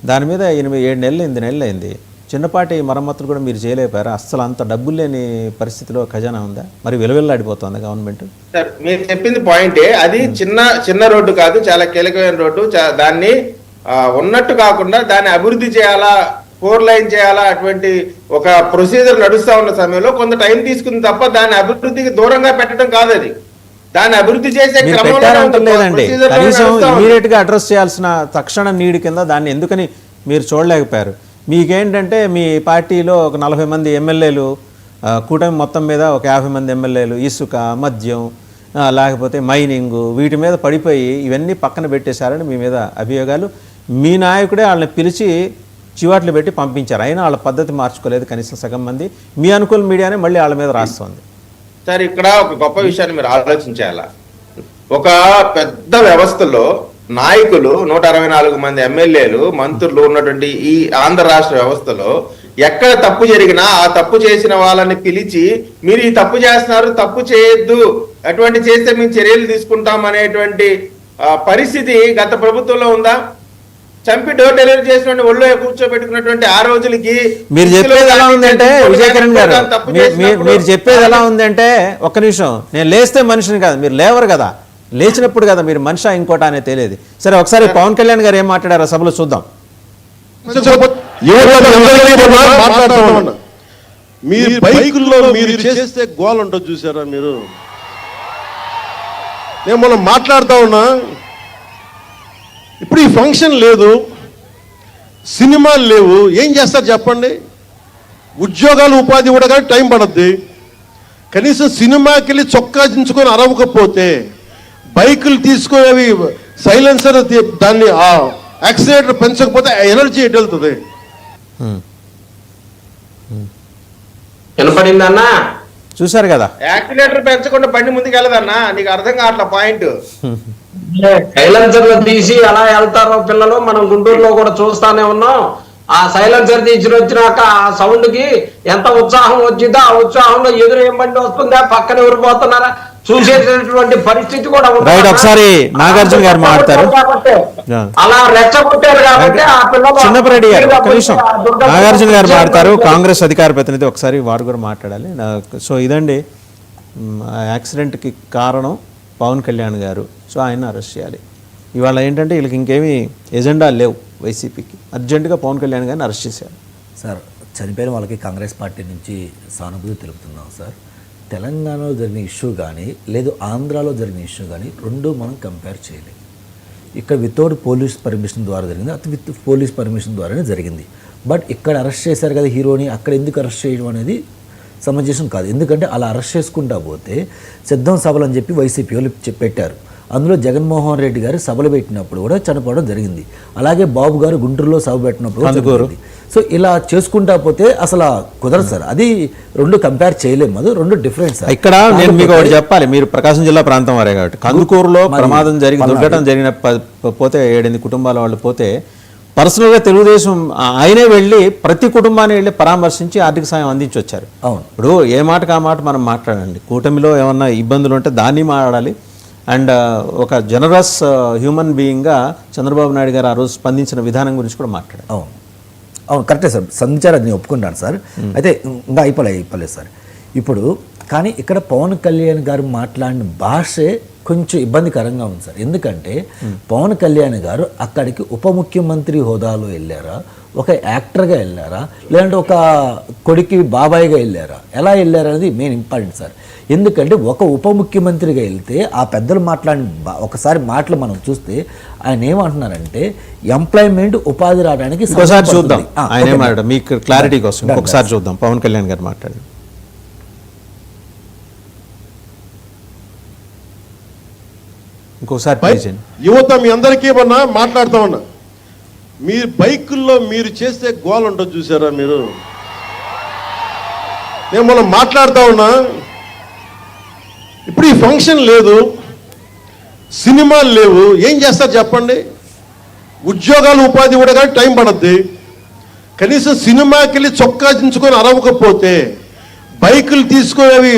దాని మీద 8 నెలలు 8 నెలలు అయింది. చిన్నపాటి మరమ్మతులు కూడా మీరు చేయలేపారు. అసలు అంత డబ్బులు లేని పరిస్థితిలో ఖజానా ఉందా? మరి విలువెల్లాడిపోతుంది గవర్నమెంట్. సార్ మీరు చెప్పింది పాయింటే, అది చిన్న రోడ్డు కాదు, చాలా కీలకమైన రోడ్డు. దాన్ని ఉన్నట్టు కాకుండా దాన్ని అభివృద్ధి చేయాలా, 4 లైన్ చేయాలా, అటువంటి ఒక ప్రొసీజర్ నడుస్తా ఉన్న సమయంలో కొంత టైం తీసుకుంది తప్ప దాని అభివృద్ధికి దూరంగా పెట్టడం కాదు. అది దాన్ని అభివృద్ధి చేసే లేదండి, కనీసం ఇమీడియట్ గా అడ్రస్ చేయాల్సిన తక్షణ నీడ్ కింద దాన్ని ఎందుకని మీరు చూడలేకపోయారు? మీకేంటంటే మీ పార్టీలో ఒక 40 మంది ఎమ్మెల్యేలు, కూటమి మొత్తం మీద ఒక 50 మంది ఎమ్మెల్యేలు ఇసుక, మద్యం, లేకపోతే మైనింగ్, వీటి మీద పడిపోయి ఇవన్నీ పక్కన పెట్టేశారని మీ మీద అభియోగాలు. మీ నాయకుడే వాళ్ళని పిలిచి చివాట్లు పెట్టి పంపించారు, అయినా వాళ్ళ పద్ధతి మార్చుకోలేదు కనీసం సగం మంది. మీ అనుకూల మీడియానే మళ్ళీ వాళ్ళ మీద రాస్తుంది. సార్ ఇక్కడ ఒక గొప్ప విషయాన్ని మీరు ఆలోచించాలా. ఒక పెద్ద వ్యవస్థలో నాయకులు 164 మంది ఎమ్మెల్యేలు, మంత్రులు ఉన్నటువంటి ఈ ఆంధ్ర రాష్ట్ర వ్యవస్థలో ఎక్కడ తప్పు జరిగినా ఆ తప్పు చేసిన వాళ్ళని పిలిచి మీరు ఈ తప్పు చేస్తున్నారు, తప్పు చేయొద్దు, అటువంటి చేస్తే మేము చర్యలు తీసుకుంటాం అనేటువంటి పరిస్థితి గత ప్రభుత్వంలో ఉందా? చంపి డోర్ డెలివరీ చేసినటువంటి ఒళ్ళో కూర్చోబెట్టుకున్నటువంటి ఆ రోజులకి మీరు చెప్పేది ఎలా ఉందంటే విజయకిరణ్ గారు, మీరు చెప్పేది ఎలా ఉందంటే, ఒక్క నిమిషం, నేను లేస్తే మనిషిని కాదు, మీరు లేవరు కదా, లేచినప్పుడు కదా మీరు మనిషి ఇంకోట అనేది తెలియదు. సరే ఒకసారి పవన్ కళ్యాణ్ గారు ఏం మాట్లాడారో సభలో చూద్దాం. మీ బైకుల్లో మీరు చేస్తే గోల్ ఉంటుంది చూసారా మీరు? నేను మనం మాట్లాడుతా ఉన్నా, ఇప్పుడు ఈ ఫంక్షన్ లేదు, సినిమాలు లేవు, ఏం చేస్తారు చెప్పండి? ఉద్యోగాలు ఉపాధి కూడా కానీ టైం పడద్ది. కనీసం సినిమాకి వెళ్ళి చొక్కా దించుకొని అరవకపోతే, బైకులు తీసుకునేవి సైలెన్సర్ దాన్ని యాక్సిలేటర్ పెంచకపోతే ఎనర్జీ ఎటు వెళ్తుంది? వినపడిందన్నా? చూసారు కదా, యాక్సిలేటర్ పెంచకుండా బండి ముందుకు వెళ్ళదన్నా. నీకు అర్థం కావట్ల పాయింట్. సైలెన్సర్లు తీసి ఎలా వెళ్తారో పిల్లలు, మనం గుంటూరులో కూడా చూస్తానే ఉన్నాం. ఆ సైలెన్సర్ తీసి వచ్చినాక ఆ సౌండ్ కి ఎంత ఉత్సాహం వచ్చిందో, ఆ ఉత్సాహంలో ఎదురు ఏం బండి వస్తుందా, పక్కన ఎవరు పోతున్నారా చూసేటటువంటి పరిస్థితి కూడా రైట్. ఒకసారి నాగార్జున గారు మాట్లాడతారు. అలా రెచ్చగొట్టారు కాబట్టి ఆ పిల్లలు. చిన్నపరెడ్డి గారు ఒక నిమిషం, నాగార్జున గారు మాట్లాడతారు, కాంగ్రెస్ అధికార ప్రతినిధి, ఒకసారి వారు కూడా మాట్లాడాలి. సో ఇదండి యాక్సిడెంట్కి కారణం పవన్ కళ్యాణ్ గారు. సో ఆయన అరెస్ట్ చేయాలి. ఇవాళ ఏంటంటే వీళ్ళకి ఇంకేమీ ఎజెండా లేవు వైసీపీకి, అర్జెంటుగా పవన్ కళ్యాణ్ గారిని అరెస్ట్ చేశారు. సార్ చనిపోయిన వాళ్ళకి కాంగ్రెస్ పార్టీ నుంచి సానుభూతి తెలుపుతున్నాం సార్. తెలంగాణలో జరిగిన ఇష్యూ కానీ లేదు ఆంధ్రాలో జరిగిన ఇష్యూ కానీ రెండు మనం కంపేర్ చేయలేము. ఇక్కడ వితౌట్ పోలీస్ పర్మిషన్ ద్వారా జరిగింది, అది విత్ పోలీస్ పర్మిషన్ ద్వారానే జరిగింది. బట్ ఇక్కడ అరెస్ట్ చేశారు కదా హీరోని, అక్కడ ఎందుకు అరెస్ట్ చేయడం అనేది సమంజసం కాదు. ఎందుకంటే అలా అరెస్ట్ చేసుకుంటా పోతే సిద్ధం సభలు అని చెప్పి వైసీపీ వాళ్ళు పెట్టారు. అందులో జగన్మోహన్ రెడ్డి గారు సభలు పెట్టినప్పుడు కూడా చనిపోవడం జరిగింది. అలాగే బాబు గారు గుంటూరులో సభ పెట్టినప్పుడు జరిగింది. సో ఇలా చేసుకుంటా పోతే అసలు కుదరదు సార్. అది రెండు కంపేర్ చేయలేము, అది రెండు డిఫరెంట్ సార్. ఇక్కడ నేను మీకు ఒకటి చెప్పాలి, మీరు ప్రకాశం జిల్లా ప్రాంతం వారే కాబట్టి కందుకూరులో ప్రమాదం జరిగి దుర్ఘటన జరిగిన పోతే 7 కుటుంబాల వాళ్ళు పోతే పర్సనల్గా తెలుగుదేశం ఆయనే వెళ్ళి ప్రతి కుటుంబాన్ని వెళ్ళి పరామర్శించి ఆర్థిక సాయం అందించి వచ్చారు. అవును, ఇప్పుడు ఏ మాటకు ఆ మాట మనం మాట్లాడండి. కూటమిలో ఏమన్నా ఇబ్బందులు ఉంటే దాన్ని మాట్లాడాలి. అండ్ ఒక జనరస్ హ్యూమన్ బీయింగ్గా చంద్రబాబు నాయుడు గారు ఆ రోజు స్పందించిన విధానం గురించి కూడా మాట్లాడారు. అవును అవును కరెక్టే సార్, సంచారం నేను ఒప్పుకుంటాను సార్. అయితే ఇంకా అయిపోలేదు సార్. ఇప్పుడు కానీ ఇక్కడ పవన్ కళ్యాణ్ గారు మాట్లాడిన భాషే కొంచెం ఇబ్బందికరంగా ఉంది సార్. ఎందుకంటే పవన్ కళ్యాణ్ గారు అక్కడికి ఉప ముఖ్యమంత్రి హోదాలో వెళ్ళారా, ఒక యాక్టర్గా వెళ్ళారా, లేదంటే ఒక కొడుకి బాబాయిగా వెళ్ళారా, ఎలా వెళ్ళారా అనేది మెయిన్ ఇంపార్టెంట్ సార్. ఎందుకంటే ఒక ఉప ముఖ్యమంత్రిగా వెళ్తే ఆ పెద్దలు మాట్లాడిన ఒకసారి మాటలు మనం చూస్తే ఆయన ఏమంటున్నారంటే ఎంప్లాయ్మెంట్ ఉపాధి రావడానికి ఒకసారి చూద్దాం ఆయన ఏమాడు మీకు క్లారిటీ కోసం ఒకసారి చూద్దాం పవన్ కళ్యాణ్ గారు మాట్లాడారు. ఇంకోసారి యువత మీ అందరికీ ఏమన్నా మాట్లాడుతూ ఉన్నా, మీరు బైకుల్లో మీరు చేసే గోల్ ఉంటుంది చూసారా మీరు, నేను మనం మాట్లాడుతూ ఉన్నా. ఇప్పుడు ఈ ఫంక్షన్ లేదు, సినిమాలు లేవు, ఏం చేస్తారు చెప్పండి? ఉద్యోగాలు ఉపాధి కూడా కానీ టైం పడద్ది. కనీసం సినిమాకి వెళ్ళి చొక్కా దించుకొని అరవకపోతే, బైకులు తీసుకొని అవి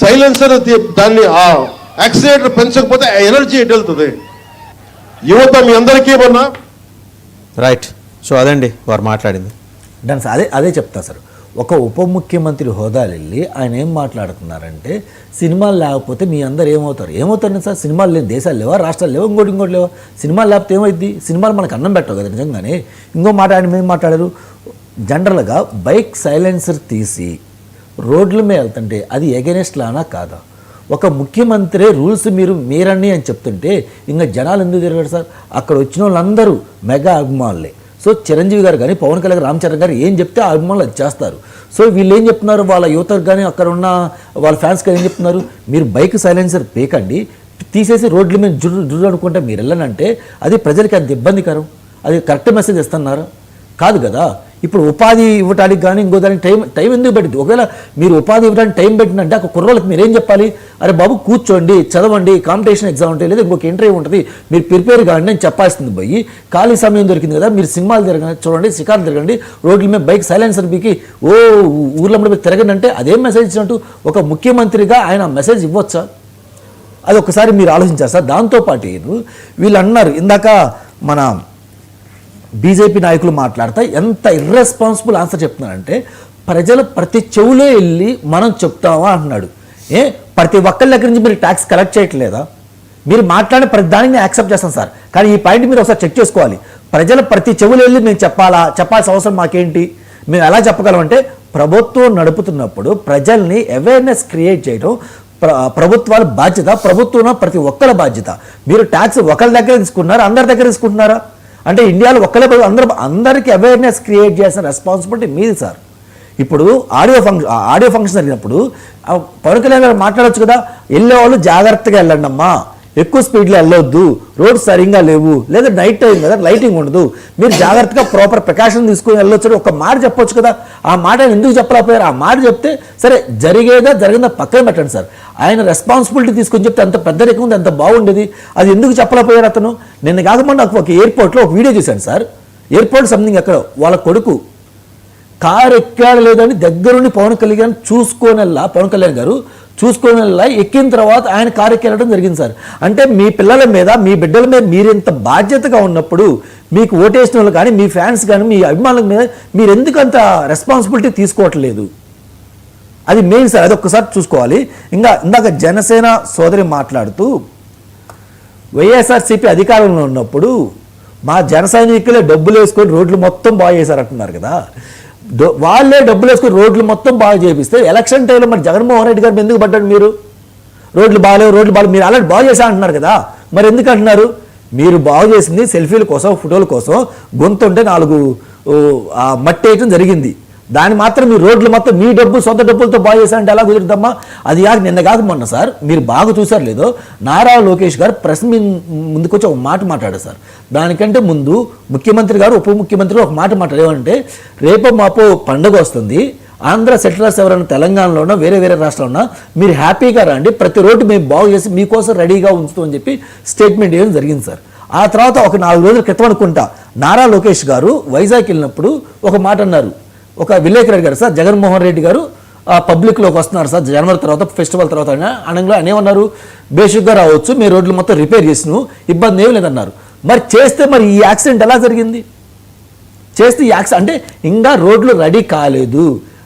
సైలెన్సర్ దాన్ని యాక్సిలేటర్ పెంచకపోతే ఎనర్జీ ఎటు వెళ్తుంది? యువత మీ అందరికీ ఏమన్నా రైట్. సో అదండి వారు మాట్లాడింది. దాని అదే చెప్తా సార్. ఒక ఉప ముఖ్యమంత్రి హోదాలు వెళ్ళి ఆయన ఏం మాట్లాడుతున్నారంటే సినిమాలు లేకపోతే మీ అందరు ఏమవుతారు సార్? సినిమాలు లేని దేశాలు లేవా, రాష్ట్రాలు లేవా, ఇంకోటి లేవా? సినిమాలు లేకపోతే ఏమైంది? సినిమాలు మనకు అన్నం పెట్టవు కదా నిజంగానే. ఇంకో మాట ఆయన ఏం మాట్లాడారు, జనరల్గా బైక్ సైలెన్సర్ తీసి రోడ్ల మీద వెళ్తుంటే అది ఎగెనెస్ట్ లానా కాదా? ఒక ముఖ్యమంత్రి రూల్స్ మీరని అని చెప్తుంటే ఇంకా జనాలు ఎందుకు తిరగరు సార్? అక్కడ వచ్చిన వాళ్ళందరూ మెగా అభిమానులే. సో చిరంజీవి గారు కానీ పవన్ కళ్యాణ్ రామ్ చరణ్ గారు ఏం చెప్తే ఆ అభిమానులు అది చేస్తారు. సో వీళ్ళు ఏం చెప్తున్నారు, వాళ్ళ యువతకు కానీ అక్కడ ఉన్న వాళ్ళ ఫ్యాన్స్ కానీ ఏం చెప్తున్నారు, మీరు బైక్ సైలెన్సర్ పేకండి, తీసేసి రోడ్ల మీద జుర్రు అనుకుంటే మీరు వెళ్ళనంటే అది ప్రజలకి అంత ఇబ్బందికరం. అది కరెక్ట్ మెసేజ్ ఇస్తున్నారా? కాదు కదా. ఇప్పుడు ఉపాధి ఇవ్వడానికి కానీ ఇంకో దానికి టైం ఎందుకు పెట్టింది? ఒకవేళ మీరు ఉపాధి ఇవ్వడానికి టైం పెట్టినంటే ఆ కుర్రోళ్ళకి మీరు ఏం చెప్పాలి? అరే బాబు కూర్చోండి, చదవండి, కాంపిటీషన్ ఎగ్జామ్ ఉంటుంది, లేదా ఇంకొక ఇంటర్వ్యూ ఉంటుంది, మీరు ప్రిపేర్ కాండి అని చెప్పాల్సింది పోయి ఖాళీ సమయం దొరికింది కదా మీరు సినిమాలు తిరగండి, చూడండి, షికార్లు తిరగండి, రోడ్ల మీద బైక్ సైలెన్సర్ బీకి ఊర్లో మీద తిరగండి అంటే అదేం మెసేజ్ ఇచ్చినట్టు? ఒక ముఖ్యమంత్రిగా ఆయన మెసేజ్ ఇవ్వచ్చా? అది ఒకసారి మీరు ఆలోచించారు సార్. దాంతోపాటు వీళ్ళు అన్నారు ఇందాక మన బీజేపీ నాయకులు మాట్లాడతా ఎంత ఇర్రెస్పాన్సిబుల్ ఆన్సర్ చెప్తున్నారంటే ప్రజలు ప్రతి చెవులో వెళ్ళి మనం చెప్తామా అంటున్నాడు. ప్రతి ఒక్కరి దగ్గర నుంచి మీరు ట్యాక్స్ కలెక్ట్ చేయట్లేదా? మీరు మాట్లాడిన ప్రతి దానికి నేను యాక్సెప్ట్ చేస్తాను సార్, కానీ ఈ పాయింట్ మీరు ఒకసారి చెక్ చేసుకోవాలి. ప్రజలు ప్రతి చెవులో వెళ్ళి మేము చెప్పాల్సిన అవసరం మాకేంటి? మేము ఎలా చెప్పగలమంటే ప్రభుత్వం నడుపుతున్నప్పుడు ప్రజల్ని అవేర్నెస్ క్రియేట్ చేయడం ప్రభుత్వాల బాధ్యత, ప్రభుత్వం ప్రతి ఒక్కరి బాధ్యత. మీరు ట్యాక్స్ ఒకరి దగ్గర తీసుకున్నారా, అందరి దగ్గర తీసుకుంటున్నారా? అంటే ఇండియాలో అందరికీ అవేర్నెస్ క్రియేట్ చేసిన రెస్పాన్సిబిలిటీ మీది సార్. ఇప్పుడు ఆడియో ఫంక్షన్ జరిగినప్పుడు పవన్ కళ్యాణ్ గారు మాట్లాడవచ్చు కదా, వెళ్ళేవాళ్ళు జాగ్రత్తగా వెళ్ళండి అమ్మా, ఎక్కువ స్పీడ్లో వెళ్ళొద్దు, రోడ్స్ సరిగ్గా లేవు, లేదా నైట్ టైం కదా లైటింగ్ ఉండదు, మీరు జాగ్రత్తగా ప్రాపర్ ప్రికాషన్ తీసుకుని వెళ్ళొచ్చు ఒక మాట చెప్పొచ్చు కదా. ఆ మాట ఎందుకు చెప్పలేకపోయారు? ఆ మాట చెప్తే సరే జరిగిందా పక్కన పెట్టండి సార్. ఆయన రెస్పాన్సిబిలిటీ తీసుకొని చెప్తే అంత పెద్ద రకం ఉంది, అంత బాగుండేది. అది ఎందుకు చెప్పలేకపోయారు అతను? నిన్న కాకుండా నాకు ఒక ఎయిర్పోర్ట్లో ఒక వీడియో చూశాను సార్. ఎయిర్పోర్ట్ సంథింగ్ ఎక్కడ వాళ్ళ కొడుకు కారు ఎక్కాడు లేదని దగ్గరుండి పవన్ కళ్యాణ్ గారు చూసుకోనల్లా ఎక్కిన తర్వాత ఆయన కారు ఎక్కెళ్ళడం జరిగింది సార్. అంటే మీ పిల్లల మీద మీ బిడ్డల మీద మీరు ఇంత బాధ్యతగా ఉన్నప్పుడు మీకు ఓటేసిన వాళ్ళు కానీ మీ ఫ్యాన్స్ కానీ మీ అభిమానుల మీద మీరు ఎందుకు అంత రెస్పాన్సిబిలిటీ తీసుకోవట్లేదు? అది మెయిన్ సార్, అది ఒక్కసారి చూసుకోవాలి. ఇందాక జనసేన సోదరి మాట్లాడుతూ వైఎస్ఆర్సీపీ అధికారంలో ఉన్నప్పుడు మా జన సైనికులే డబ్బులు వేసుకొని రోడ్లు మొత్తం బాగు చేశారంటున్నారు కదా. వాళ్ళే డబ్బులు వేసుకొని రోడ్లు మొత్తం బాగు చేపిస్తే ఎలక్షన్ టైంలో మరి జగన్మోహన్ రెడ్డి గారు ఎందుకు పడ్డాడు? మీరు రోడ్లు బాగాలేవు మీరు అలాంటి బాగు చేశా అంటున్నారు కదా, మరి ఎందుకు అంటున్నారు? మీరు బాగు చేసింది సెల్ఫీల కోసం, ఫోటోల కోసం, గొంతుంటే 4 మట్టి వేయటం జరిగింది. దాన్ని మాత్రం మీ రోడ్లు మొత్తం మీ సొంత డబ్బులతో బాగు చేశారంటే ఎలా కుదురుతామా? అది నిన్న కాక మొన్న సార్ మీరు బాగా చూసారు లేదో, నారా లోకేష్ గారు ప్రెస్ ముందుకు వచ్చి ఒక మాట మాట్లాడారు సార్. దానికంటే ముందు ముఖ్యమంత్రి గారు ఉప ముఖ్యమంత్రి ఒక మాట మాట్లాడారు. ఏమంటే రేపో మాపో పండుగ వస్తుంది, ఆంధ్ర సెటిలర్స్ ఎవరైనా తెలంగాణలోనో వేరే రాష్ట్రంలో మీరు హ్యాపీగా రండి, ప్రతి రోడ్డు మేము బాగు చేసి మీకోసం రెడీగా ఉంచుతామని చెప్పి స్టేట్మెంట్ ఇవ్వడం జరిగింది సార్. ఆ తర్వాత ఒక 4 రోజుల క్రితం అనుకుంటా నారా లోకేష్ గారు వైజాగ్ వెళ్ళినప్పుడు ఒక మాట అన్నారు. ఒక విలేకరు అడిగారు సార్, జగన్మోహన్ రెడ్డి గారు పబ్లిక్లోకి వస్తున్నారు సార్ జనవరి తర్వాత ఫెస్టివల్ తర్వాత అనగా అనేమన్నారు, బేసిక్గా రావచ్చు, మీ రోడ్లు మొత్తం రిపేర్ చేసిను, ఇబ్బంది ఏమి లేదన్నారు. మరి చేస్తే మరి ఈ యాక్సిడెంట్ ఎలా జరిగింది? చేస్తే ఈ యాక్సిడెంట్ అంటే ఇంకా రోడ్లు రెడీ కాలేదు,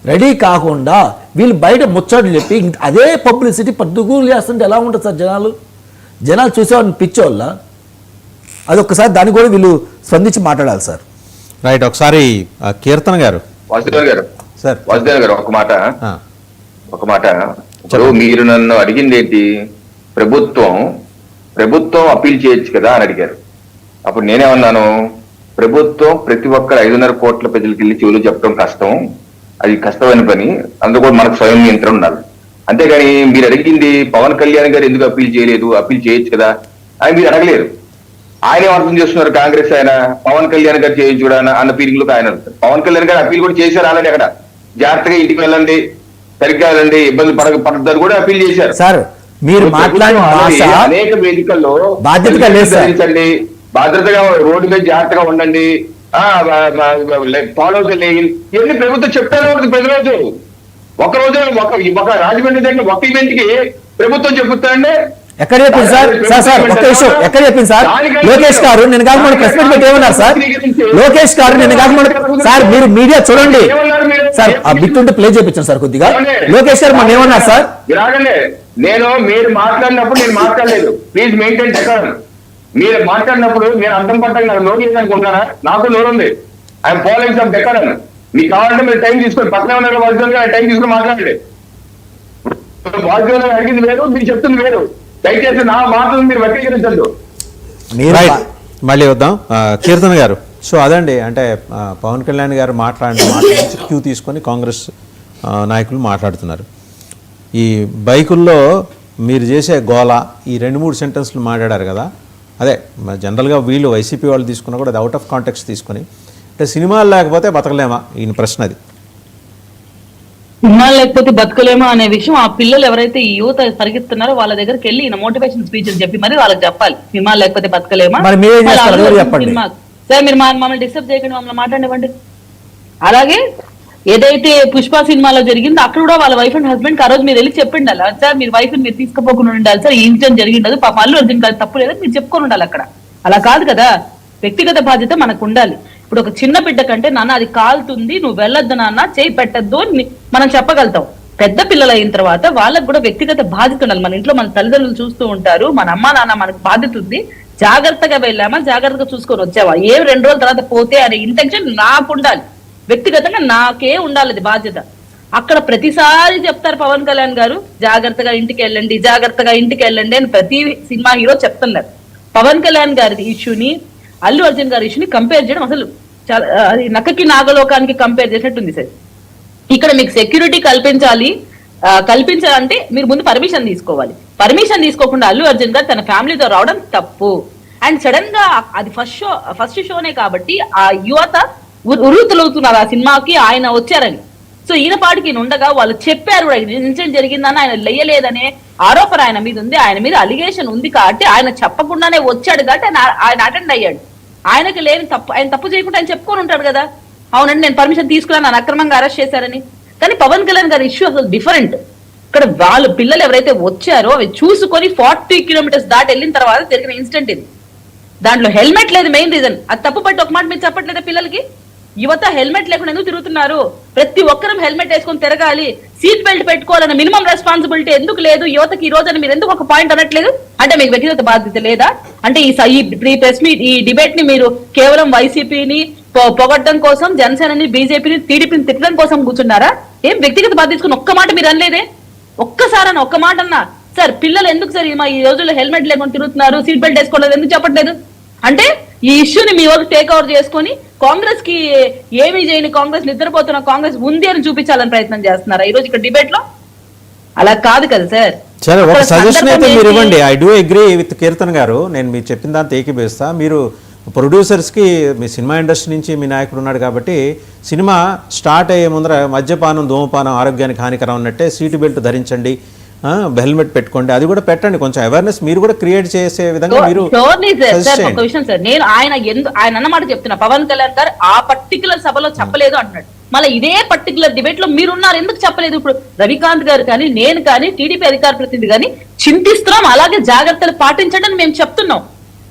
రెడీ కాకుండా వీళ్ళు బయట ముచ్చట్లు చెప్పి అదే పబ్లిసిటీ పద్దుగూలు చేస్తుంటే ఎలా ఉంటుంది సార్? జనాలు చూసేవాడిని పిచ్చోళ్ళ. అది ఒక్కసారి దాన్ని కూడా వీళ్ళు స్పందించి మాట్లాడాలి సార్. రైట్, ఒకసారి కీర్తన గారు. వాసుదేవ్ గారు సార్, వాసుదేవ్ గారు ఒక మాట ఆ, ఇప్పుడు మీరు నన్ను అడిగింది ఏంటి, ప్రభుత్వం అప్పీల్ చేయొచ్చు కదా అని అడిగారు. అప్పుడు నేనేమన్నాను, ప్రభుత్వం ప్రతి ఒక్కరు 5.5 కోట్ల ప్రజలకి వెళ్ళి చెవులు చెప్పడం కష్టం, అది కష్టమైన పని, అందులో కూడా మనకు స్వయం నియంత్రణ ఉండాలి. అంతేగాని మీరు అడిగింది పవన్ కళ్యాణ్ గారు ఎందుకు అప్పీల్ చేయలేదు, అప్పీల్ చేయొచ్చు కదా అని మీరు అడగలేరు. ఆయనే అర్థం చేస్తున్నారు, కాంగ్రెస్ ఆయన పవన్ కళ్యాణ్ గారు చేయొచ్చు కూడా అన్న ఫీలింగ్ లో ఆయన అడుగుతారు. పవన్ కళ్యాణ్ గారు అప్పీల్ కూడా చేశారు ఆల్రెడీ. అక్కడ జాగ్రత్తగా ఇంటికి వెళ్ళండి, సరిగ్గా వెళ్ళండి, ఇబ్బంది పడద్దని కూడా అప్పీల్ చేశారు సార్. మీరు మాట్లాడిన భాష అనేక వేదికల్లో బాధ్యతగా లేదు సార్. భద్రతగా రోడ్డు మీద జాగ్రత్తగా ఉండండి, ఫాలో ఇవన్నీ ప్రభుత్వం చెప్తారు ప్రతిరోజు. ఒక రాజమండ్రి దగ్గర ఒక ఈవెంట్ కి ప్రభుత్వం చెప్తాండి. ఎక్కడ చెప్పింది సార్? సార్ ఒక్క విషయం, ఎక్కడ చెప్పింది సార్? లోకేష్ గారు నేను కాకుండా ప్రెస్ మీట్ పెట్టి ఏమన్నారు సార్? లోకేష్ గారు నేను కాకుండా సార్, మీరు మీడియా చూడండి సార్, ఆ బిట్ ఉంటే ప్లే చేయించాను సార్ కొద్దిగా. లోకేష్ గారు మనం ఏమన్నారు సార్? మీరు మాట్లాడినప్పుడు నేను మాట్లాడలేదు, ప్లీజ్ మెయింటైన్ డెకారం. మీరు మాట్లాడినప్పుడు నేను అర్థం పట్టక నాకు నోరు లేదనుకుంటున్నారా? నాకు నోరు ఉంది, ఐఎమ్ ఫాలోయింగ్ సమ్ డెకారం. మీకు కావాలంటే మీరు టైం తీసుకొని పక్కనే ఉన్న వాసుదేవ్ గారు టైం తీసుకుని మాట్లాడండి. వాసుదేవ్ గారు అడిగింది వేరు, మీరు చెప్తుంది వేరు. దయచేసి నా మాటలు మీరు వ్యక్తీకరించద్దు. రైట్, మళ్ళీ వద్దాం. కీర్తన గారు, సో అదండి, అంటే పవన్ కళ్యాణ్ గారు మాట్లాడిన మాట నుంచి క్యూ తీసుకొని కాంగ్రెస్ నాయకులు మాట్లాడుతున్నారు. ఈ బైకుల్లో మీరు చేసే గోల, ఈ 2-3 సెంటెన్స్లు మాట్లాడారు కదా, అదే జనరల్గా వీళ్ళు వైసీపీ వాళ్ళు తీసుకున్నా కూడా అది అవుట్ ఆఫ్ కాంటెక్స్ట్ తీసుకొని, అంటే సినిమాలు లేకపోతే బతకలేమా ఈయన ప్రశ్న అది. సినిమాలు లేకపోతే బతకలేమా అనే విషయం ఆ పిల్లలు ఎవరైతే ఈ యువత పరిగెత్తున్నారో వాళ్ళ దగ్గరికి వెళ్ళి ఈయన మోటివేషన్ స్పీచ్ చెప్పి మరి వాళ్ళకి చెప్పాలి, సినిమాలు లేకపోతే బతకలేమా. మరి మీరేం చేస్తారు? చెప్పండి సార్, మీరు మమ్మల్ని డిస్టర్బ్ చేయకండి, మమ్మల్ని మాట్లాడివ్వండి. అలాగే ఏదైతే పుష్ప సినిమాలో జరిగిందో అక్కడ కూడా వాళ్ళ వైఫ్ అండ్ హస్బెండ్ ఆ రోజు మీరు వెళ్ళి చెప్పిండి అలా, సార్ మీరు వైఫ్ మీరు తీసుకుపోకుండా ఉండాలి సార్, ఈ ఇన్సిడెంట్ జరిగిండదు, పాప అల్లు అర్జున్ గారు తప్పు లేదని మీరు చెప్పుకొని ఉండాలి అక్కడ. అలా కాదు కదా, వ్యక్తిగత బాధ్యత మనకు ఉండాలి. ఇప్పుడు ఒక చిన్న బిడ్డ కంటే నాన్న అది కాలుతుంది, నువ్వు వెళ్ళొద్దు నాన్న, చేయి పెట్టద్దు అని మనం చెప్పగలుగుతాం. పెద్ద పిల్లలు అయిన తర్వాత వాళ్ళకు కూడా వ్యక్తిగత బాధ్యత ఉండాలి. మన ఇంట్లో మన తల్లిదండ్రులు చూస్తూ ఉంటారు, మన అమ్మ నాన్న మనకు బాధ్యత ఉంది, జాగ్రత్తగా వెళ్ళామా, జాగ్రత్తగా చూసుకొని వచ్చావా, 2 రోజుల తర్వాత పోతే అనే ఇంటెన్షన్ నాకు ఉండాలి, వ్యక్తిగతంగా నాకే ఉండాలి అది బాధ్యత. అక్కడ ప్రతిసారి చెప్తారు పవన్ కళ్యాణ్ గారు జాగ్రత్తగా ఇంటికి వెళ్ళండి, జాగ్రత్తగా ఇంటికి వెళ్ళండి అని ప్రతి సినిమా హీరో చెప్తున్నారు. పవన్ కళ్యాణ్ గారి ఇష్యూని అల్లు అర్జున్ గారి ఇష్యూని కంపేర్ చేయడం అసలు చాలా అది నక్కకి నాగలోకానికి కంపేర్ చేసినట్టుంది సార్. ఇక్కడ మీకు సెక్యూరిటీ కల్పించాలంటే మీరు ముందు పర్మిషన్ తీసుకోవాలి. పర్మిషన్ తీసుకోకుండా అల్లు అర్జున్ గారు తన ఫ్యామిలీతో రావడం తప్పు. అండ్ సడన్ గా అది ఫస్ట్ షోనే కాబట్టి ఆ యువత ఉరుతులవుతున్నారు ఆ సినిమాకి ఆయన వచ్చారని. సో ఈయన పాటికి ఉండగా వాళ్ళు చెప్పారు ఇన్సిడెంట్ జరిగిందని, ఆయన లేయలేదనే ఆరోపణ ఆయన మీద ఉంది, ఆయన మీద అలిగేషన్ ఉంది కాబట్టి ఆయన చెప్పకుండానే వచ్చాడు కాబట్టి ఆయన అటెండ్ అయ్యాడు. ఆయనకి లేని తప్పు, ఆయన తప్పు చేయకుండా ఆయన చెప్పుకొని ఉంటాడు కదా, అవునండి నేను పర్మిషన్ తీసుకున్నాను, నన్ను అక్రమంగా అరెస్ట్ చేశారని. కానీ పవన్ కళ్యాణ్ గారి ఇష్యూ అసలు డిఫరెంట్. ఇక్కడ వాళ్ళు పిల్లలు ఎవరైతే వచ్చారో అవి చూసుకొని 40 కిలోమీటర్స్ దాటి వెళ్ళిన తర్వాత జరిగిన ఇన్సిడెంట్ ఇది. దాంట్లో హెల్మెట్ లేదు మెయిన్ రీజన్. అది తప్పు పట్టి ఒక మాట మీరు చెప్పట్లేదా పిల్లలకి? యువత హెల్మెట్ లేకుండా ఎందుకు తిరుగుతున్నారు? ప్రతి ఒక్కరం హెల్మెట్ వేసుకొని తిరగాలి, సీట్ బెల్ట్ పెట్టుకోవాలన్న మినిమం రెస్పాన్సిబిలిటీ ఎందుకు లేదు యువతకి ఈ రోజు అని మీరు ఎందుకు ఒక పాయింట్ అనట్లేదు? అంటే మీకు వ్యక్తిగత బాధ్యత లేదా? అంటే ఈ ప్రెస్ మీట్ ఈ డిబేట్ ని మీరు కేవలం వైసీపీని పొగడ్డం కోసం, జనసేనని, బీజేపీని, టీడీపీని తిట్టడం కోసం కూర్చున్నారా? ఏం వ్యక్తిగత బాధ్యతకుని ఒక్క మాట మీరు అనలేదే? ఒక్కసారన్నా ఒక్క మాట అన్నా సార్ పిల్లలు ఎందుకు సార్ ఈ రోజుల్లో హెల్మెట్ లేకుండా తిరుగుతున్నారు, సీట్ బెల్ట్ వేసుకోలేదు ఎందుకు చెప్పట్లేదు? అంటే ఈ ఇష్యూని మీ వరకు టేక్ ఓవర్ చేసుకొని కాంగ్రెస్ కి ఏమీ చేయని కాంగ్రెస్, నిద్రపోతున్న కాంగ్రెస్ ఉంది అని చూపించాలని ప్రయత్నం చేస్తున్నారా ఈ రోజు ఇక్కడ డిబేట్ లో? అలా కాదు కదా సార్. సరే, ఒక సజెషన్ అయితే మీరు ఇవ్వండి. I do agree with kirtan గారు, నేను మీరు చెప్పిన దాంతో ఏకీభవిస్తా. మీరు ప్రొడ్యూసర్స్కి మీ సినిమా ఇండస్ట్రీ నుంచి మీ నాయకుడు ఉన్నాడు కాబట్టి సినిమా స్టార్ట్ అయ్యే ముందర మద్యపానం, ధూమపానం ఆరోగ్యానికి హానికరం ఉన్నట్టే, సీటు బెల్ట్ ధరించండి, హెల్మెట్ పెట్టుకోండి, అది కూడా పెట్టండి, కొంచెం అవేర్నెస్ మీరు కూడా క్రియేట్ చేసే విధంగా మీరు. ఒక విషయం సార్, నేను ఆయన అన్నమాట చెప్తున్నా, పవన్ కళ్యాణ్ గారు ఆ పర్టికులర్ సభలో చెప్పలేదు అంటున్నాడు, మళ్ళీ ఇదే పర్టికులర్ డిబేట్ లో మీరున్నారు ఎందుకు చెప్పలేదు? ఇప్పుడు రవికాంత్ గారు కానీ, నేను కానీ, టీడీపీ అధికార ప్రతినిధి కానీ చింతిస్తున్నాం, అలాగే జాగ్రత్తలు పాటించండి అని మేము చెప్తున్నాం.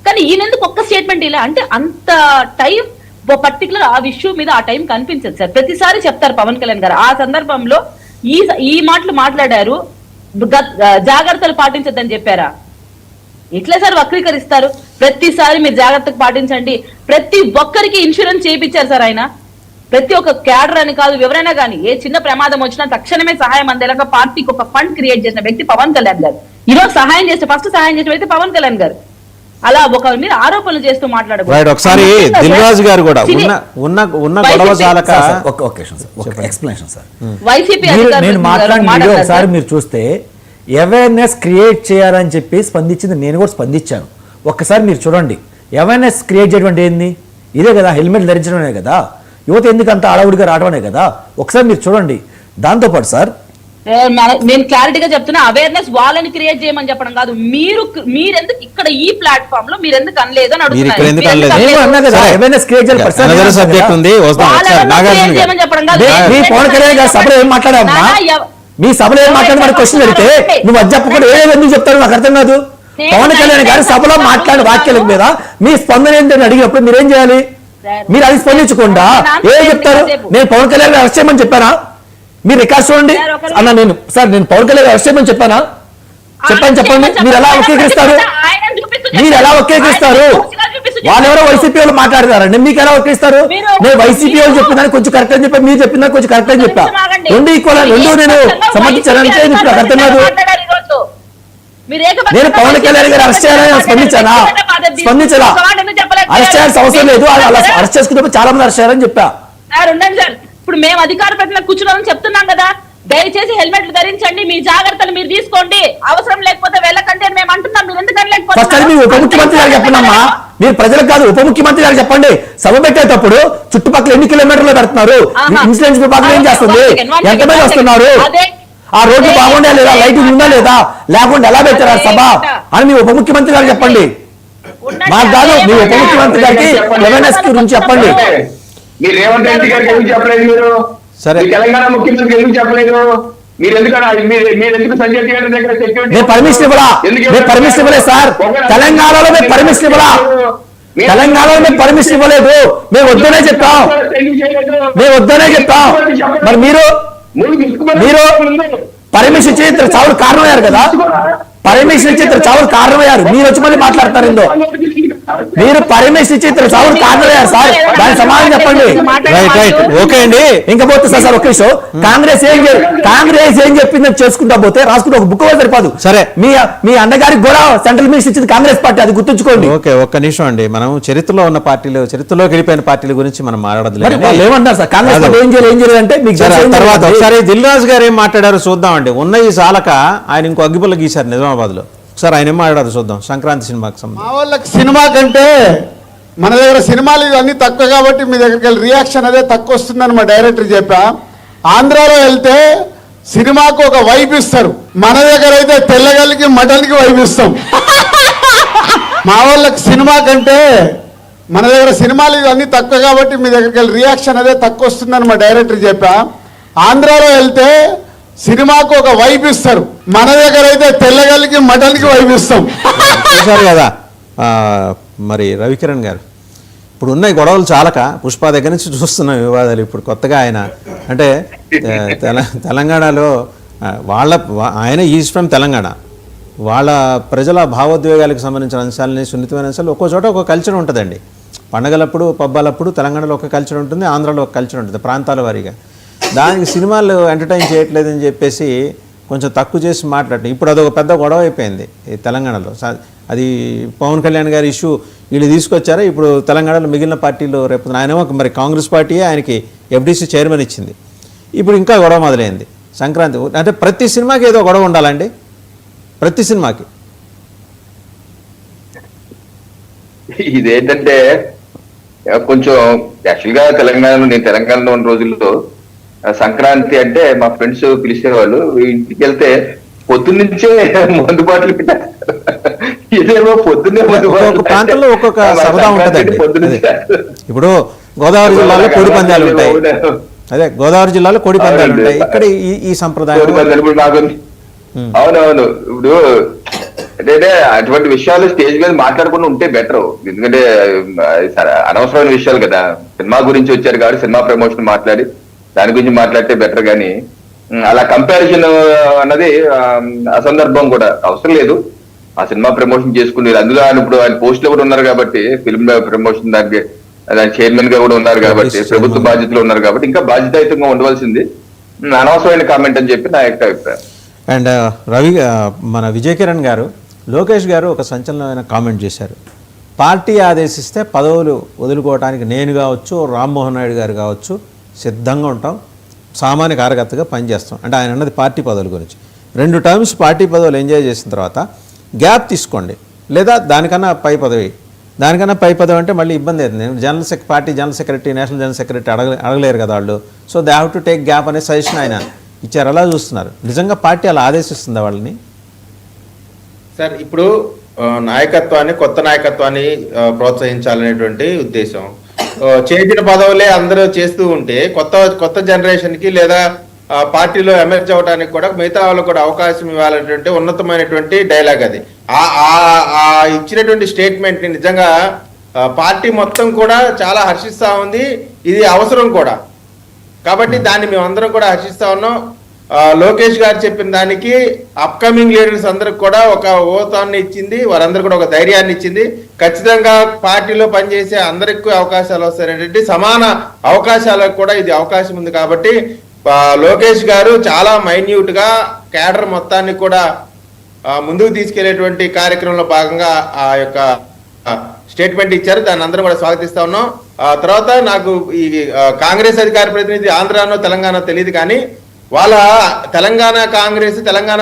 కానీ ఈయన ఎందుకు ఒక్క స్టేట్మెంట్ ఇలా? అంటే అంత టైం పర్టికులర్ ఆ ఇష్యూ మీద ఆ టైం కనిపించదు సార్. ప్రతిసారి చెప్తారు పవన్ కళ్యాణ్ గారు. ఆ సందర్భంలో ఈ మాటలు మాట్లాడారు, జాగ్రత్తలు పాటించొద్దని చెప్పారా? ఎట్లా సార్ వక్రీకరిస్తారు? ప్రతిసారి మీరు జాగ్రత్తగా పాటించండి. ప్రతి ఒక్కరికి ఇన్సూరెన్స్ చేయించారు సార్ ఆయన. ప్రతి ఒక్క క్యాడర్ అని కాదు, ఎవరైనా కానీ ఏ చిన్న ప్రమాదం వచ్చినా తక్షణమే సహాయం అందేలాగా పార్టీకి ఒక ఫండ్ క్రియేట్ చేసిన వ్యక్తి పవన్ కళ్యాణ్ గారు. ఈరోజు సహాయం చేస్తే ఫస్ట్ సహాయం చేసిన వ్యక్తి పవన్ కళ్యాణ్ గారు. అలా ఒక మీద ఆరోపణలు చేస్తూ మాట్లాడకూడదు. ఒకసారి దిల్ రాజు గారు కూడా ఉన్న గొడవ చాలక ఎక్స్ప్లెనేషన్ సార్. వైసీపీ నేను మాట్లాడిన వీడియో ఒకసారి మీరు చూస్తే అవేర్నెస్ క్రియేట్ చేయాలని చెప్పి స్పందించింది, నేను కూడా స్పందించాను. ఒక్కసారి మీరు చూడండి, అవేర్నెస్ క్రియేట్ చేయడం ఏంది? ఇదే కదా, హెల్మెట్ ధరించడమే కదా. యువత ఎందుకు అంత అడవుడిగా రావడమే కదా. ఒకసారి మీరు చూడండి. దాంతోపాటు సార్ నేను క్లారిటీగా చెప్తున్నా, అవేర్నెస్ వాళ్ళని క్రియేట్ చేయమని చెప్పడం కాదు. మీరెందుకు ఇక్కడ ఈ ప్లాట్ఫామ్ లో మీరెందుకు అనలేదు అని అడుగుతున్నారు. మీ సభలో ఏం మాట్లాడి క్వశ్చన్ పెడితే నువ్వు అది చెప్పకుండా ఎందుకు చెప్తారు నాకు అర్థం కాదు. పవన్ కళ్యాణ్ గారి సభలో మాట్లాడే వాక్యాల మీద మీ స్పందన ఏంటని అడిగినప్పుడు మీరేం చేయాలి? మీరు అది స్పందించకుండా ఏం చెప్తారు? నేను పవన్ కళ్యాణ్ గారు అరెస్ట్ చేయమని చెప్పానా? మీరు రికార్డ్ చూడండి అన్న. నేను పవన్ కళ్యాణ్ అరెస్ట్ చేయమని చెప్పానా? చెప్పండి. మీరు ఎలా వక్రీకరిస్తారు? వాళ్ళెవరో వైసీపీ వాళ్ళు మాట్లాడతారండి, మీకు ఎలా వక్రీస్తారు? నేను వైసీపీ వాళ్ళు చెప్పిన కొంచెం కరెక్ట్ అని చెప్పా, మీరు చెప్పిన కొంచెం కరెక్ట్ అని చెప్పా. రెండు ఈక్వల్, రెండు నేను సమర్థించానంటే ఇప్పుడు నాకు అర్థం కాదు. నేను పవన్ కళ్యాణ్ గారు అరెస్ట్ చేయాలని స్పందించాలా? అరెస్ట్ చేయాల్సిన అవసరం లేదు. అరెస్ట్ చేసుకున్నప్పుడు చాలా మంది అరెస్ట్ చేయాలని చెప్పా. ఇప్పుడు మేము అధికార ప్రతినిధులు కూర్చున్నామని చెప్తున్నాం కదా, దయచేసి హెల్మెట్లు ధరించండి, మీ జాగ్రత్తలు మీరు తీసుకోండి, అవసరం లేకపోతే వెళ్ళకండి అని మేము అంటున్నాం. మీరు ఎందుకు మీరు ఉప ముఖ్యమంత్రి గారు చెప్పండమ్మా. మీరు ప్రజలకు కాదు, ఉప ముఖ్యమంత్రి గారు చెప్పండి. సభ పెట్టేటప్పుడు చుట్టుపక్కల ఎన్ని కిలోమీటర్లు పెడుతున్నారు, ఇన్సూరెన్స్ విభాగం ఏం చేస్తుంది, ఎంతమంది వస్తున్నారు, ఆ రోడ్లు బాగుండా లేదా, లైటింగ్ ఉందా లేదా, లేకుండా ఎలా పెట్టారు ఆ సభ అని మీ ఉప ముఖ్యమంత్రి గారు చెప్పండి. మాకు కాదు, మీ ఉప ముఖ్యమంత్రి గారికి అవేర్నెస్ గురించి చెప్పండి. మీరు రేవంత్ రెడ్డి గారికి ఎందుకు చెప్పలేదు? మీరు సరే, తెలంగాణ ముఖ్యమంత్రికి ఎందుకు చెప్పలేదు? మీరు ఎందుకు సంజయ్ గారి దగ్గర సెక్యూరిటీ పర్మిషన్ ఇవ్వలేదు సార్. తెలంగాణలో పర్మిషన్ ఇవ్వలేదు. మేము వద్దనే చెప్పాం. మరి మీరు పర్మిషన్ ఇచ్చి ఇద్దరు చావులు కారణమయ్యారు కదా. పర్మిషన్ ఇచ్చి ఇద్దరు చావులు కారణమయ్యారు. మీరు వచ్చి మళ్ళీ మాట్లాడతారు ఏందో. మీరు పర్మిషన్ ఇచ్చి ఇద్దరు చావులు కారణమయ్యారు సార్. దానికి సమాధానం చెప్పండి. ఓకే అండి. ఇంకా పోతే సార్ ఒక విషయం, కాంగ్రెస్ ఏం చెప్పిందని చేసుకుంటా పోతే రాసుకుంటే ఒక బుక్ సరిపోదు. సరే, మీ అన్నగారికి కూడా సెంట్రల్ మినిస్టర్ ఇచ్చింది కాంగ్రెస్ పార్టీ, అది గుర్తుంచుకోండి. ఓకే, ఒక్క నిమిషం అండి. మనం చరిత్రలో ఉన్న పార్టీలు, చరిత్రలోకి వెళ్ళిపోయిన పార్టీల గురించి మనం మాట్లాడలేదు. ఏమన్నారు సార్ కాంగ్రెస్ పార్టీ ఏం చేయాలి అంటే మీకు తర్వాత ఒకసారి దిల్ రాజు గారు ఏం మాట్లాడారో చూద్దామండి. ఉన్న ఈ సాలక ఆయన ఇంకో అగ్గిపుల్ల గీశారు నిజామాబాద్ లో. ఒకసారి ఆయన ఏం మాట్లాడారు చూద్దాం. సంక్రాంతి సినిమాకి సంబంధించి. మా వాళ్ళకి సినిమా కంటే మన దగ్గర సినిమాలు ఇవన్నీ తక్కువ కాబట్టి మీ దగ్గరికి వెళ్ళి రియాక్షన్ అదే తక్కువ వస్తుందని మా డైరెక్టర్ చెప్పా. ఆంధ్రాలో వెళ్తే సినిమాకు ఒక వైబ్ ఇస్తారు, మన దగ్గర అయితే తెల్లగల్లికి మటన్కి వైబ్ ఇస్తాం. మా వాళ్ళకి సినిమా కంటే మన దగ్గర సినిమాలు ఇవన్నీ తక్కువ కాబట్టి మీ దగ్గరికి వెళ్ళి రియాక్షన్ అదే తక్కువ వస్తుందని మా డైరెక్టర్ చెప్పా. ఆంధ్రాలో వెళ్తే సినిమాకు ఒక వైబ్ ఇస్తారు, మన దగ్గర అయితే తెల్లగల్లికి మటన్కి వైబ్ ఇస్తాం. చూశారు కదా మరి రవికిరణ్ గారు. ఇప్పుడు ఉన్నాయి గొడవలు చాలక పుష్ప దగ్గర నుంచి చూస్తున్నాం వివాదాలు. ఇప్పుడు కొత్తగా ఆయన అంటే తెలంగాణలో ఆయన ఈజ్ ఫ్రమ్ తెలంగాణ, వాళ్ళ ప్రజల భావోద్వేగాలకు సంబంధించిన అంశాలని, సున్నితమైన అంశాలు ఒక్కో చోట ఒక కల్చర్ ఉంటుందండి. పండగలప్పుడు పబ్బాలప్పుడు తెలంగాణలో ఒక కల్చర్ ఉంటుంది, ఆంధ్రాలో ఒక కల్చర్ ఉంటుంది, ప్రాంతాల వారీగా. దానికి సినిమాలు ఎంటర్టైన్ చేయట్లేదని చెప్పేసి కొంచెం తక్కువ చేసి మాట్లాడటం. ఇప్పుడు అదొక పెద్ద గొడవ అయిపోయింది ఈ తెలంగాణలో. అది పవన్ కళ్యాణ్ గారి ఇష్యూ వీళ్ళు తీసుకొచ్చారా. ఇప్పుడు తెలంగాణలో మిగిలిన పార్టీలు రేపు ఆయనేమో మరి కాంగ్రెస్ పార్టీయే ఆయనకి ఎఫ్డీసీ చైర్మన్ ఇచ్చింది. ఇప్పుడు ఇంకా గొడవ మొదలైంది. సంక్రాంతి అంటే ప్రతి సినిమాకి ఏదో గొడవ ఉండాలండి, ప్రతి సినిమాకి. ఇదేంటంటే కొంచెం యాక్చువల్గా నేను తెలంగాణలో ఉన్న రోజుల్లో సంక్రాంతి అంటే మా ఫ్రెండ్స్ పిలిచేవాళ్ళు. ఇంటికి వెళ్తే పొద్దున్నుంచే మందు బాటలు పెట్టారు. ఇదేమో పొద్దున్నే ఒక్కొక్క ప్రాంతంలో ఒక్కొక్క సరదా ఉంటుందండి. ఇప్పుడు గోదావరి జిల్లాలో కోడి పందాలు ఉంటాయి. అదే గోదావరి జిల్లాలో కోడి పందాలు ఉంటాయి. ఇక్కడ ఈ సంప్రదాయం అవునవును. ఇప్పుడు అంటే అటువంటి విషయాలు స్టేజ్ మీద మాట్లాడకుండా ఉంటే బెటర్. ఎందుకంటే అనవసరమైన విషయాలు కదా. సినిమా గురించి వచ్చారు కాబట్టి సినిమా ప్రమోషన్ మాట్లాడి దాని గురించి మాట్లాడితే బెటర్. కానీ అలా కంపారిజన్ అన్నది అసందర్భం కూడా. అవసరం లేదు. ఆ సినిమా ప్రమోషన్ చేసుకుని అందులో ఆయన ఇప్పుడు ఆయన పోస్ట్ లో కూడా ఉన్నారు కాబట్టి ఫిల్మ్ ప్రమోషన్ దానికి దాని చైర్మన్ గా కూడా ఉన్నారు కాబట్టి ప్రభుత్వ బాధ్యతలు ఉన్నారు కాబట్టి ఇంకా బాధ్యతాయుతంగా ఉండవలసింది. అనవసరమైన కామెంట్ అని చెప్పి నా యొక్క అభిప్రాయం. అండ్ రవి మన విజయ్ కిరణ్ గారు, లోకేష్ గారు ఒక సంచలనమైన కామెంట్ చేశారు. పార్టీ ఆదేశిస్తే పదవులు వదులుకోవడానికి నేను కావచ్చు, రామ్మోహన్ నాయుడు గారు కావచ్చు సిద్ధంగా ఉంటాం, సామాన్య కార్యకర్తగా పనిచేస్తాం. అంటే ఆయన అన్నది పార్టీ పదవుల గురించి. 2 టర్మ్స్ పార్టీ పదవులు ఎంజాయ్ చేసిన తర్వాత గ్యాప్ తీసుకోండి, లేదా దానికన్నా పై పదవి. దానికన్నా పై పదవి అంటే మళ్ళీ ఇబ్బంది అవుతుంది. Party general secretary, national general secretary అడగలేరు కదా వాళ్ళు. So they have to take gap అనే సజెషన్ ఆయన ఇచ్చారు. అలా చూస్తున్నారు. నిజంగా పార్టీ అలా ఆదేశిస్తుందా వాళ్ళని? సార్ ఇప్పుడు కొత్త నాయకత్వాన్ని ప్రోత్సహించాలనేటువంటి ఉద్దేశం. చేసిన పదవులే అందరూ చేస్తూ ఉంటే కొత్త జనరేషన్ కి లేదా పార్టీలో ఎమర్జ్ అవడానికి కూడా మిగతా వాళ్ళకు కూడా అవకాశం ఇవ్వాలనేటువంటి ఉన్నతమైనటువంటి డైలాగ్ అది. ఆ ఇచ్చినటువంటి స్టేట్మెంట్ ని నిజంగా పార్టీ మొత్తం కూడా చాలా హర్షిస్తా ఉంది. ఇది అవసరం కూడా కాబట్టి దాన్ని మేమందరం కూడా హర్షిస్తా ఉన్నాం. లోకేష్ గారు చెప్పిన దానికి అప్కమింగ్ లీడర్స్ అందరికి కూడా ఒక ఓతాన్ని ఇచ్చింది, వారందరూ కూడా ఒక ధైర్యాన్ని ఇచ్చింది. ఖచ్చితంగా పార్టీలో పనిచేసే అందరికీ అవకాశాలు వస్తాయనేటువంటి సమాన అవకాశాలకు కూడా ఇది అవకాశం ఉంది. కాబట్టి లోకేష్ గారు చాలా మైన్యూట్ గా క్యాడర్ మొత్తాన్ని కూడా ముందుకు తీసుకెళ్లేటువంటి కార్యక్రమంలో భాగంగా ఆ యొక్క స్టేట్మెంట్ ఇచ్చారు. దాన్ని అందరూ కూడా స్వాగతిస్తా ఉన్నాం. తర్వాత నాకు ఈ కాంగ్రెస్ అధికార ప్రతినిధి ఆంధ్రానో తెలంగాణ తెలియదు కానీ వాళ్ళ తెలంగాణ కాంగ్రెస్ తెలంగాణ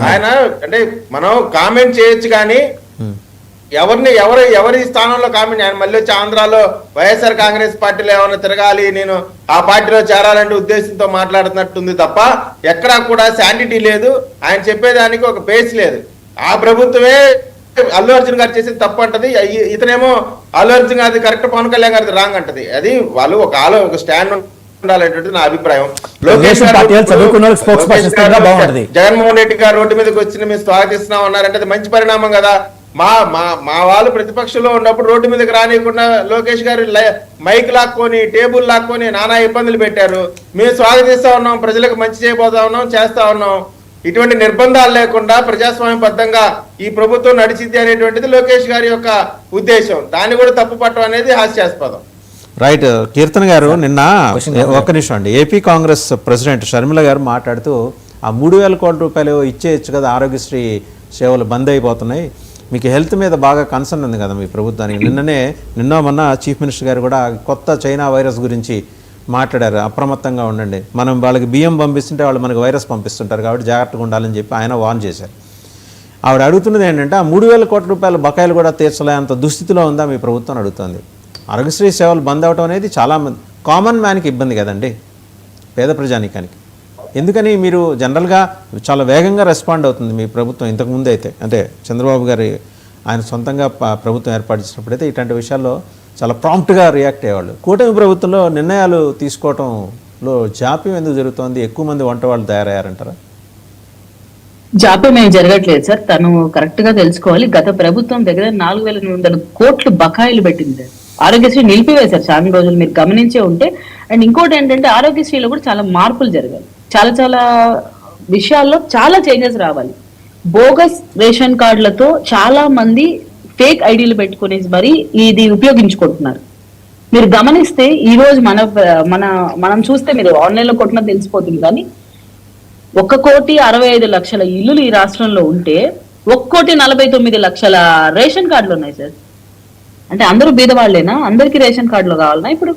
ఆయన అంటే మనం కామెంట్ చేయొచ్చు కానీ ఎవరి స్థానంలో కామెంట్ ఆయన మళ్ళీ వచ్చి ఆంధ్రాలో వైఎస్ఆర్ కాంగ్రెస్ పార్టీలో ఏమైనా తిరగాలి, నేను ఆ పార్టీలో చేరాలంటే ఉద్దేశంతో మాట్లాడుతున్నట్టుంది తప్ప ఎక్కడా కూడా శాంటిటీ లేదు. ఆయన చెప్పేదానికి ఒక బేస్ లేదు. ఆ ప్రభుత్వమే అల్లు అర్జున్ గారు చేసేది తప్పు అంటది, ఇతనేమో అల్లు అర్జున్ గారి కరెక్ట్, పవన్ కళ్యాణ్ గారిది రాంగ్ అంటది. అది వాళ్ళు ఒక స్టాండ్ ఉండాలనేటువంటి నా అభిప్రాయం. జగన్మోహన్ రెడ్డి గారు రోడ్డు మీదకి వచ్చి మేము స్వాగతిస్తున్నాం అన్నారంటే అది మంచి పరిణామం కదా. మా వాళ్ళు ప్రతిపక్షంలో ఉన్నప్పుడు రోడ్డు మీదకి రానియకుండా లోకేష్ గారు మైక్ లాక్కొని టేబుల్ లాక్కొని నానా ఇబ్బందులు పెట్టారు. మేము స్వాగతిస్తా ఉన్నాం, ప్రజలకు మంచి చేయబోతా ఉన్నాం, చేస్తా ఉన్నాం. ఇటువంటి నిర్బంధాలు లేకుండా ప్రజాస్వామ్యబద్ధంగా ఈ ప్రభుత్వం నడిచింది అనేటువంటిది లోకేష్ గారి యొక్క ఉద్దేశం. దాన్ని కూడా తప్పు పట్టడం అనేది హాస్యాస్పదం. రైట్. కీర్తన్ గారు, నిన్న ఒక్క నిమిషం అండి, ఏపీ కాంగ్రెస్ ప్రెసిడెంట్ షర్మిల గారు మాట్లాడుతూ ఆ 3,000 కోట్ల రూపాయలు ఇచ్చేయచ్చు కదా, ఆరోగ్యశ్రీ సేవలు బంద్ అయిపోతున్నాయి, మీకు హెల్త్ మీద బాగా కన్సర్న్ ఉంది కదా మీ ప్రభుత్వానికి. నిన్న మొన్న చీఫ్ మినిస్టర్ గారు కూడా కొత్త చైనా వైరస్ గురించి మాట్లాడారు. అప్రమత్తంగా ఉండండి, మనం వాళ్ళకి బియ్యం పంపిస్తుంటే వాళ్ళు మనకు వైరస్ పంపిస్తుంటారు కాబట్టి జాగ్రత్తగా ఉండాలని చెప్పి ఆయన వార్న్ చేశారు. ఆవిడ అడుగుతున్నది ఏంటంటే ఆ 3,000 కోట్ల రూపాయల బకాయిలు కూడా తీర్చలేంత దుస్థితిలో ఉందా మీ ప్రభుత్వం అడుగుతుంది. ఆరోగ్యశ్రీ సేవలు బంద్ అవడం అనేది చాలా కామన్ మ్యాన్కి ఇబ్బంది కదండి, పేద ప్రజానీకానికి. ఎందుకని మీరు జనరల్గా చాలా వేగంగా రెస్పాండ్ అవుతుంది మీ ప్రభుత్వం. ఇంతకుముందు అయితే అంటే చంద్రబాబు గారి ఆయన సొంతంగా ప్రభుత్వం ఏర్పాటు చేసినప్పుడైతే ఇట్లాంటి విషయాల్లో చాలా ప్రాంప్ట్గా రియాక్ట్ అయ్యేవాళ్ళు. కూటమి ప్రభుత్వంలో నిర్ణయాలు తీసుకోవడంలో జాప్యం ఎందుకు జరుగుతోంది? ఎక్కువ మంది వంట వాళ్ళు తయారయ్యారంటారా? జాప్యం ఏమి జరగట్లేదు సార్. తను కరెక్ట్ గా తెలుసుకోవాలి. గత ప్రభుత్వం దగ్గర 4,800 కోట్లు బకాయిలు పెట్టింది. ఆరోగ్యశ్రీ నిలిపివేశారు చాలా రోజులు, మీరు గమనించే ఉంటే. అండ్ ఇంకోటి ఏంటంటే ఆరోగ్యశ్రీలో కూడా చాలా మార్పులు జరగాలి. చాలా విషయాల్లో చాలా చేంజెస్ రావాలి. బోగస్ రేషన్ కార్డులతో చాలా మంది ఫేక్ ఐడీలు పెట్టుకుని మరి ఇది ఉపయోగించుకుంటున్నారు. మీరు గమనిస్తే ఈ రోజు మనం చూస్తే మీరు ఆన్లైన్ లో కొట్టినా తెలిసిపోతుంది. కానీ 1,65,00,000 ఇల్లులు ఈ రాష్ట్రంలో ఉంటే 1,49,00,000 రేషన్ కార్డులు ఉన్నాయి సార్. అంటే అందరూ బీదవాళ్లేనా? అందరికీ రేషన్ కార్డులు కావాలన్నా ఇప్పుడు?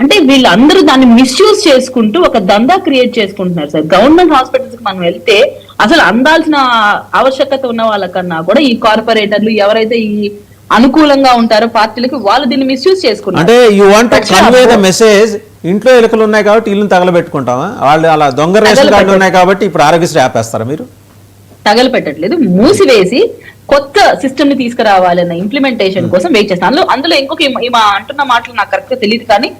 అంటే వీళ్ళందరూ దాన్ని మిస్యూజ్ చేసుకుంటూ ఒక దందా క్రియేట్ చేసుకుంటున్నారు సార్. గవర్నమెంట్ హాస్పిటల్స్ కి మనం వెళ్తే అసలు అందాల్సిన ఆవశ్యకత ఉన్న వాళ్ళకన్నా కూడా ఈ కార్పొరేటర్లు ఎవరైతే ఈ అనుకూలంగా ఉంటారో పార్టీలకు, వాళ్ళు దీన్ని మిస్యూజ్ చేసుకుంటారు. అంటే you want to convey the message, ఇంట్లో ఎలుకలు ఉన్నాయి కాబట్టి ఇల్లుని తగలబెట్టుకుంటామా, వాళ్ళు అలా దొంగ రేషన్ కార్డులు ఉన్నాయి కాబట్టి ఇప్పుడు ఆరోగ్యశ్రీ ఆపేస్తారా? మీరు తగలపెట్టట్లేదు, మూసివేసి కొత్త సిస్టమ్ ని తీసుకురావాలన్న ఇంప్లిమెంటేషన్ కోసం వెయిట్ చేస్తాను. అందులో ఇంకొక అంటున్న మాటలు నాకు కరెక్ట్ గా తెలియదు కానీ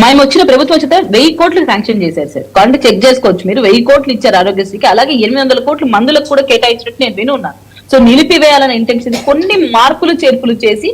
మేము వచ్చిన ప్రభుత్వం వచ్చితే 1000 కోట్లు శాంక్షన్ చేశారు సార్. అంటే చెక్ చేసుకోవచ్చు మీరు, 1000 కోట్లు ఇచ్చారు ఆరోగ్యశ్రీకి. అలాగే 800 కోట్లు మందులకు కూడా కేటాయించినట్టు నేను విని ఉన్నాను. సో నిలిపివేయాలన్న ఇంటెన్షన్, కొన్ని మార్పులు చేర్పులు చేసి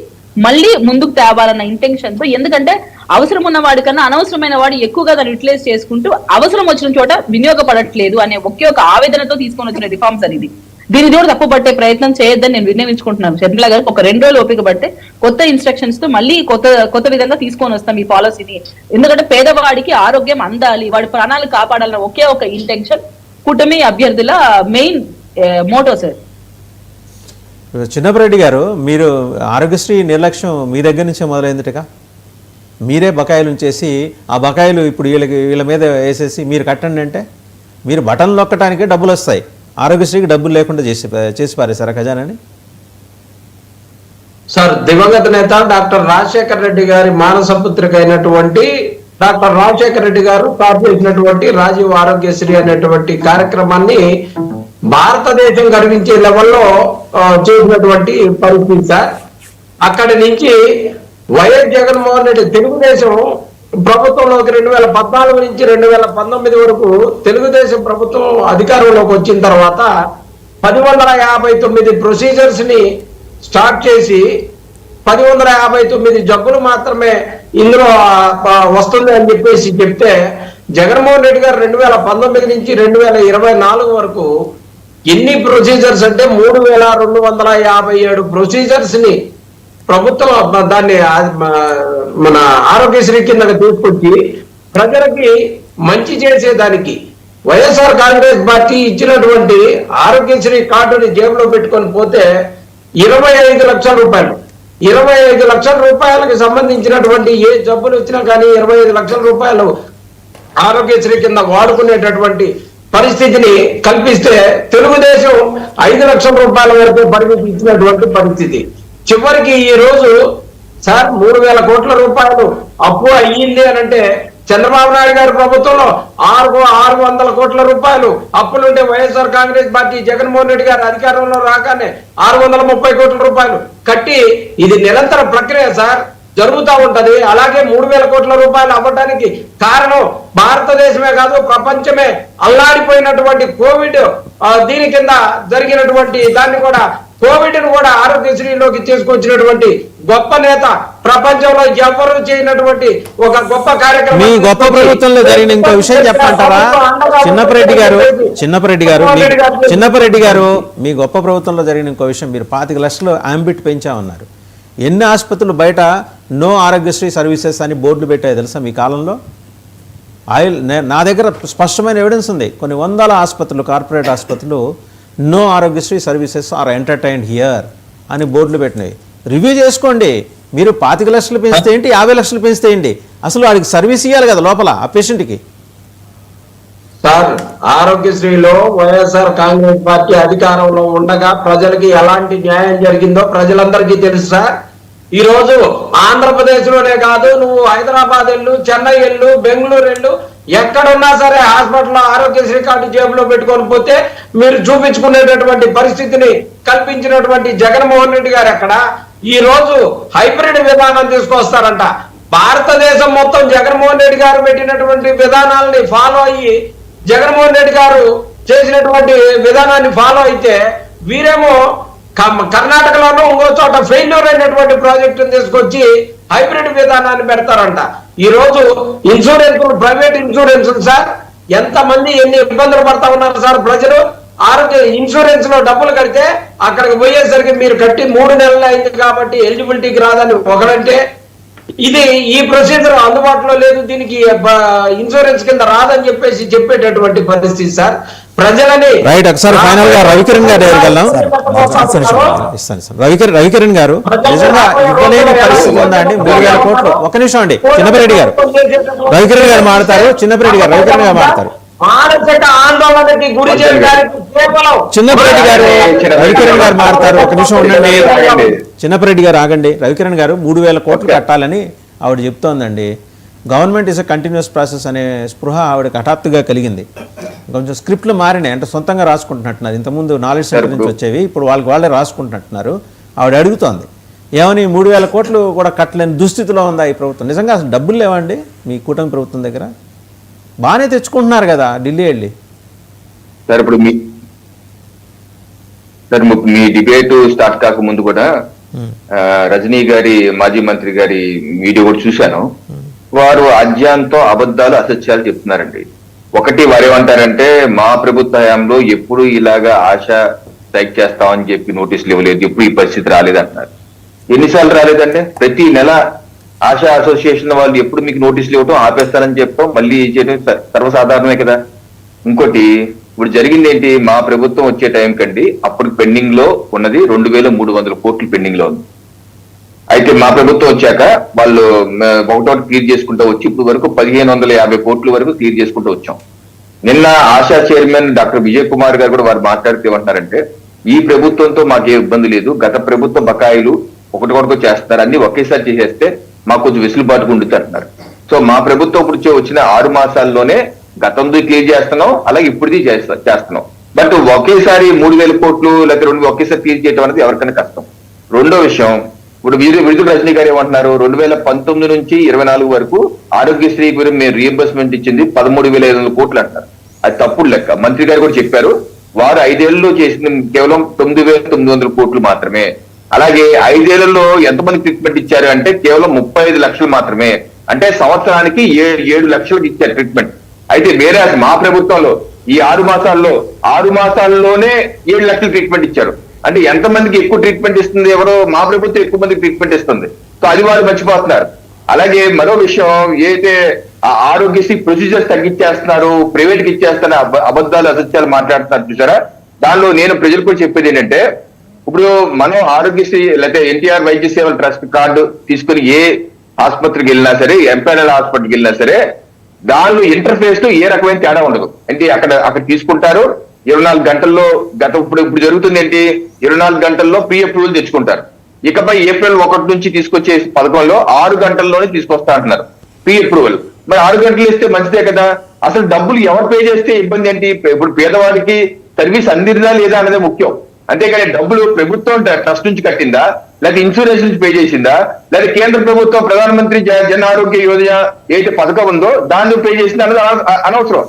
మళ్ళీ ముందుకు తేవాలన్న ఇంటెన్షన్ తో, ఎందుకంటే అవసరం ఉన్న వాడికన్నా అనవసరమైన వాడు ఎక్కువగా దాన్ని యూటిలైజ్ చేసుకుంటూ అవసరం వచ్చిన చోట వినియోగపడట్లేదు అనే ఒకే ఒక ఆవేదనతో తీసుకొని వచ్చిన రిఫార్మ్స్ అనేది. దీని కూడా తప్పు పట్టే ప్రయత్నం చేయొద్దని నేను విన్నవించుకుంటున్నాను. షర్మిల గారు ఒక 2 రోజులు ఓపిక పడితే కొత్త ఇన్స్ట్రక్షన్స్ తో మళ్ళీ కొత్త విధంగా తీసుకొని వస్తాం ఈ పాలసీని. ఎందుకంటే పేదవాడికి ఆరోగ్యం అందాలి, వాడి ప్రాణాలు కాపాడాలన్న ఒకే ఒక ఇంటెన్షన్ కూటమి అభ్యర్థుల మెయిన్ మోటో సార్. చిన్నపరెడ్డి గారు, మీరు ఆరోగ్యశ్రీ నిర్లక్ష్యం మీ దగ్గర నుంచే మొదలైందిటగా. మీరే బకాయిలు ఉంచేసి ఆ బకాయిలు ఇప్పుడు వీళ్ళ మీద వేసేసి మీరు కట్టండి అంటే, మీరు బటన్ నొక్కటానికే డబ్బులు వస్తాయి, ఆరోగ్యశ్రీకి డబ్బులు లేకుండా చేసి పారేశారా ఖజానాని? సార్, దివంగత నేత డాక్టర్ రాజశేఖర రెడ్డి గారి మానస పుత్రిక అయినటువంటి డాక్టర్ రాజశేఖర రెడ్డి గారు స్టార్ట్ చేసినటువంటి రాజీవ్ ఆరోగ్యశ్రీ అనేటువంటి కార్యక్రమాన్ని భారతదేశం గర్వించే లెవెల్లో చేసినటువంటి పరిస్థితి సార్. అక్కడి నుంచి వైఎస్ జగన్మోహన్ రెడ్డి తెలుగుదేశం ప్రభుత్వంలోకి 2014 నుంచి 2019 వరకు తెలుగుదేశం ప్రభుత్వం అధికారంలోకి వచ్చిన తర్వాత 1059 ప్రొసీజర్స్ ని స్టార్ట్ చేసి 1059 జబ్బులు మాత్రమే ఇందులో వస్తుంది అని చెప్పేసి చెప్తే, జగన్మోహన్ రెడ్డి గారు 2019 నుంచి 2024 వరకు ఎన్ని ప్రొసీజర్స్ అంటే 3257 ప్రొసీజర్స్ ని ప్రభుత్వం దాన్ని మన ఆరోగ్యశ్రీ కింద తీసుకొచ్చి ప్రజలకి మంచి చేసేదానికి వైఎస్ఆర్ కాంగ్రెస్ పార్టీ ఇచ్చినటువంటి ఆరోగ్యశ్రీ కార్డుని జేబులో పెట్టుకొని పోతే 25 లక్షల రూపాయలు, 25 లక్షల రూపాయలకు సంబంధించినటువంటి ఏ జబ్బులు వచ్చినా కానీ 25 లక్షల రూపాయలు ఆరోగ్యశ్రీ కింద వాడుకునేటటువంటి పరిస్థితిని కల్పిస్తే, తెలుగుదేశం 5 లక్షల రూపాయల వరకు పరిమితి ఇచ్చినటువంటి పరిస్థితి. చివరికి ఈ రోజు సార్ 3000 కోట్ల రూపాయలు అప్పు అయ్యింది అని అంటే, చంద్రబాబు నాయుడు గారి ప్రభుత్వంలో 600 కోట్ల రూపాయలు అప్పులుంటే వైఎస్ఆర్ కాంగ్రెస్ పార్టీ జగన్మోహన్ రెడ్డి గారు అధికారంలో రాగానే 630 కోట్ల రూపాయలు కట్టి, ఇది నిరంతర ప్రక్రియ సార్, జరుగుతూ ఉంటది. అలాగే 3000 కోట్ల రూపాయలు అవ్వడానికి కారణం భారతదేశమే కాదు ప్రపంచమే అల్లాడిపోయినటువంటి కోవిడ్ దీని కింద జరిగినటువంటి దాన్ని కూడా, కోవిడ్ ను కూడా ఆరోగ్యశ్రీలోకి తీసుకొచ్చినటువంటి గొప్ప నేత, ప్రపంచంలో ఎవరు చేయనటువంటి ఒక గొప్ప కార్యక్రమం. మీ గొప్ప ప్రభుత్వంలో జరిగిన ఇంకో విషయం చెప్పంటారా చిన్నపరెడ్డి గారు? మీ గొప్ప ప్రభుత్వంలో జరిగిన ఇంకో విషయం, మీరు 25 లక్షలు ఆంబిట్ పెంచామన్నారు. ఎన్ని ఆసుపత్రులు బయట నో ఆరోగ్యశ్రీ సర్వీసెస్ అని బోర్డులు పెట్టాయి తెలుసా మీ కాలంలో? నా దగ్గర స్పష్టమైన ఎవిడెన్స్ ఉంది. కొన్ని వందల ఆసుపత్రులు, కార్పొరేట్ ఆసుపత్రులు no Aarogyasri services are entertained here అని బోర్డులు పెట్టినాయి. రివ్యూ చేసుకోండి. మీరు 25 లక్షలు పెంచితే ఏంటి, 50 లక్షలు పెంచితే ఏంటి? అసలు వాడికి సర్వీస్ ఇవ్వాలి కదా లోపల ఆ పేషెంట్కి. సార్, ఆరోగ్యశ్రీలో వైఎస్ఆర్ కాంగ్రెస్ పార్టీ అధికారంలో ఉండగా ప్రజలకి ఎలాంటి న్యాయం జరిగిందో ప్రజలందరికీ తెలుసు సార్. ఈ రోజు ఆంధ్రప్రదేశ్ లోనే కాదు, నువ్వు హైదరాబాద్ వెళ్ళు, చెన్నై వెళ్ళు, బెంగళూరు వెళ్ళు, ఎక్కడున్నా సరే హాస్పిటల్ ఆరోగ్యశ్రీ కార్డు జేబులో పెట్టుకొని పోతే మీరు చూపించుకునేటటువంటి పరిస్థితిని కల్పించినటువంటి జగన్మోహన్ రెడ్డి గారు ఎక్కడ ఈ రోజు హైబ్రిడ్ విధానం తీసుకొస్తారంట. భారతదేశం మొత్తం జగన్మోహన్ రెడ్డి గారు పెట్టినటువంటి విధానాలని ఫాలో అయ్యి, జగన్మోహన్ రెడ్డి గారు చేసినటువంటి విధానాన్ని ఫాలో అయితే, వీరేమో కర్ణాటకలోనూ ఇంకో చోట ఫెయిల్యూర్ అయినటువంటి ప్రాజెక్టును తీసుకొచ్చి హైబ్రిడ్ విధానాన్ని పెడతారంట. ఈ రోజు ఇన్సూరెన్స్, ప్రైవేట్ ఇన్సూరెన్స్ సార్, ఎంత మంది ఎన్ని ఇబ్బందులు పడతా ఉన్నారు సార్ ప్రజలు. ఆరోగ్య ఇన్సూరెన్స్ లో డబ్బులు కడితే అక్కడికి పోయేసరికి మీరు కట్టి 3 నెలలు అయింది కాబట్టి ఎలిజిబిలిటీకి రాదని ఒకరంటే, ఇది ఈ ప్రొసీజర్ అందుబాటులో లేదు, దీనికి ఇన్సూరెన్స్ కింద రాదని చెప్పేసి చెప్పేటటువంటి పరిస్థితి సార్. ప్రజలని రైట్. ఒకసారి ఫైనల్ గా రవికిరణ్ గారు రవికిరణ్ గారు నిజంగా ఇవ్వలేని పరిస్థితి ఉందా అండి? 3000 కోట్లు. ఒక నిమిషం అండి, చిన్నపరెడ్డి గారు రవికిరణ్ గారు మాట్లాడతారు. చిన్నపరెడ్డి గారు మాట్లాడతారు. మానసిక ఆందోళనకి గురి చేయడానికి చిన్నపరెడ్డి గారు రవికిరణ్ గారు మాట్లాడతారు. ఒక నిమిషం ఉండండి. చిన్నపరెడ్డి గారు ఆగండి. రవికిరణ్ గారు 3000 కోట్లు కట్టాలని ఆవిడ చెప్తోందండి. Government is a continuous process అనే స్పృహ ఆవిడకి హఠాత్తుగా కలిగింది. కొంచెం స్క్రిప్ట్లు మారినాయి, అంటే సొంతంగా రాసుకుంటున్నట్టున్నారు. ఇంతకుముందు నాలెడ్జ్ సెంటర్ నుంచి వచ్చేవి ఇప్పుడు వాళ్ళే రాసుకుంటున్నట్టున్నారు. ఆవిడ అడుగుతోంది ఏమని 3,000 కోట్లు కూడా కట్టలేని దుస్థితిలో ఉందా ఈ ప్రభుత్వం? నిజంగా అసలు డబ్బులు లేవండి మీ కూటమి ప్రభుత్వం దగ్గర? బాగానే తెచ్చుకుంటున్నారు కదా ఢిల్లీ వెళ్ళి. సార్ ఇప్పుడు మీ డిబేట్ స్టార్ట్ కాక ముందు కూడా రజనీ గారి మాజీ మంత్రి గారి వీడియో కూడా చూశాను. వారు అజ్ఞానంతో అబద్ధాలు అసత్యాలు చెప్తున్నారండి. ఒకటి వారు ఏమంటారంటే మా ప్రభుత్వ హయాంలో ఎప్పుడు ఇలాగా ఆశ స్ట్రైక్ చేస్తామని చెప్పి నోటీసులు ఇవ్వలేదు, ఎప్పుడు ఈ పరిస్థితి రాలేదంటున్నారు. ఎన్నిసార్లు రాలేదంటే ప్రతి నెల ఆశా అసోసియేషన్ వాళ్ళు ఎప్పుడు మీకు నోటీసులు ఇవ్వటం ఆపేస్తారని చెప్పడం మళ్ళీ చేయడం సర్వసాధారణమే కదా. ఇంకోటి ఇప్పుడు జరిగింది ఏంటి, మా ప్రభుత్వం వచ్చే టైం కండి అప్పుడు పెండింగ్ లో ఉన్నది 2,300 కోట్లు పెండింగ్ లో ఉంది. అయితే మా ప్రభుత్వం వచ్చాక వాళ్ళు ఒకటోటి క్లియర్ చేసుకుంటూ వచ్చి ఇప్పుడు వరకు 1,550 కోట్ల వరకు క్లియర్ చేసుకుంటూ వచ్చాం. నిన్న ఆశా చైర్మన్ డాక్టర్ విజయ్ కుమార్ గారు కూడా వారు మాట్లాడితే ఏమంటారంటే ఈ ప్రభుత్వంతో మాకే ఇబ్బంది లేదు, గత ప్రభుత్వ బకాయిలు ఒకటికొకటి చేస్తారు, అన్ని ఒకేసారి చేసేస్తే మాకు కొంచెం వెసులుబాటుగా ఉండుతారంటున్నారు. సో మా ప్రభుత్వం ఇప్పుడు వచ్చిన 6 మాసాల్లోనే గతంలో క్లియర్ చేస్తున్నాం, అలాగే ఇప్పుడుది చేస్తున్నాం. బట్ ఒకేసారి 3,000 కోట్లు లేకపోతే 2 ఒకేసారి క్లియర్ చేయడం అనేది ఎవరికైనా కష్టం. రెండో విషయం, ఇప్పుడు విడుదల రజనీ గారు ఏమంటున్నారు, 2019 నుంచి 24 వరకు ఆరోగ్యశ్రీ గురించి మేము రీఎంబర్స్మెంట్ ఇచ్చింది 13,500 కోట్లు అంటారు. అది తప్పుడు లెక్క. మంత్రి గారు కూడా చెప్పారు వారు 5 ఏళ్లలో చేసింది కేవలం 9,900 కోట్లు మాత్రమే. అలాగే 5 ఏళ్లలో ఎంతమంది ట్రీట్మెంట్ ఇచ్చారు అంటే కేవలం 35 లక్షలు మాత్రమే. అంటే సంవత్సరానికి 7 లక్షలకు ఇచ్చారు ట్రీట్మెంట్. అయితే వేరే మా ప్రభుత్వంలో ఈ 6 మాసాల్లోనే 7 లక్షల ట్రీట్మెంట్ ఇచ్చారు. అంటే ఎంతమందికి ఎక్కువ ట్రీట్మెంట్ ఇస్తుంది ఎవరో, మా ప్రభుత్వం ఎక్కువ మందికి ట్రీట్మెంట్ ఇస్తుంది. సో అది వారు మర్చిపోతున్నారు. అలాగే మరో విషయం, ఏదైతే ఆరోగ్యశ్రీ ప్రొసీజర్స్ తగ్గించేస్తున్నారు, ప్రైవేట్ కి ఇచ్చేస్తున్న అబద్ధాలు అసత్యాలు మాట్లాడుతున్నారు చూసారా. దానిలో నేను ప్రజలకు కూడా చెప్పేది ఏంటంటే ఇప్పుడు మనం ఆరోగ్యశ్రీ లేకపోతే ఎన్టీఆర్ వైద్య సేవల ట్రస్ట్ కార్డు తీసుకుని ఏ ఆసుపత్రికి వెళ్ళినా సరే, ఎంపీఎల్ హాస్పిటల్కి వెళ్ళినా సరే దానిలో ఇంటర్ఫేస్ లో ఏ రకమైన తేడా ఉండదు. అంటే అక్కడ తీసుకుంటారు 24 గంటల్లో. ఇప్పుడు జరుగుతుంది ఏంటి, 24 గంటల్లో ప్రీ అప్రూవల్ తెచ్చుకుంటారు. ఇకపై ఏప్రిల్ 1 నుంచి తీసుకొచ్చే పథకంలో 6 గంటల్లోనే తీసుకొస్తా అంటున్నారు ప్రీ అప్రూవల్. మరి 6 గంటలు ఇస్తే మంచిదే కదా. అసలు డబ్బులు ఎవరు పే చేస్తే ఇబ్బంది ఏంటి? ఇప్పుడు పేదవాడికి సర్వీస్ అందిందా లేదా అనేది ముఖ్యం. అంతేకాని డబ్బులు ప్రభుత్వం ట్రస్ట్ నుంచి కట్టిందా, లేదా ఇన్సూరెన్స్ నుంచి పే చేసిందా, లేదా కేంద్ర ప్రభుత్వం ప్రధానమంత్రి జన ఆరోగ్య యోజన ఏదైతే పథకం ఉందో దాన్ని పే చేసిందా అనేది అనవసరం.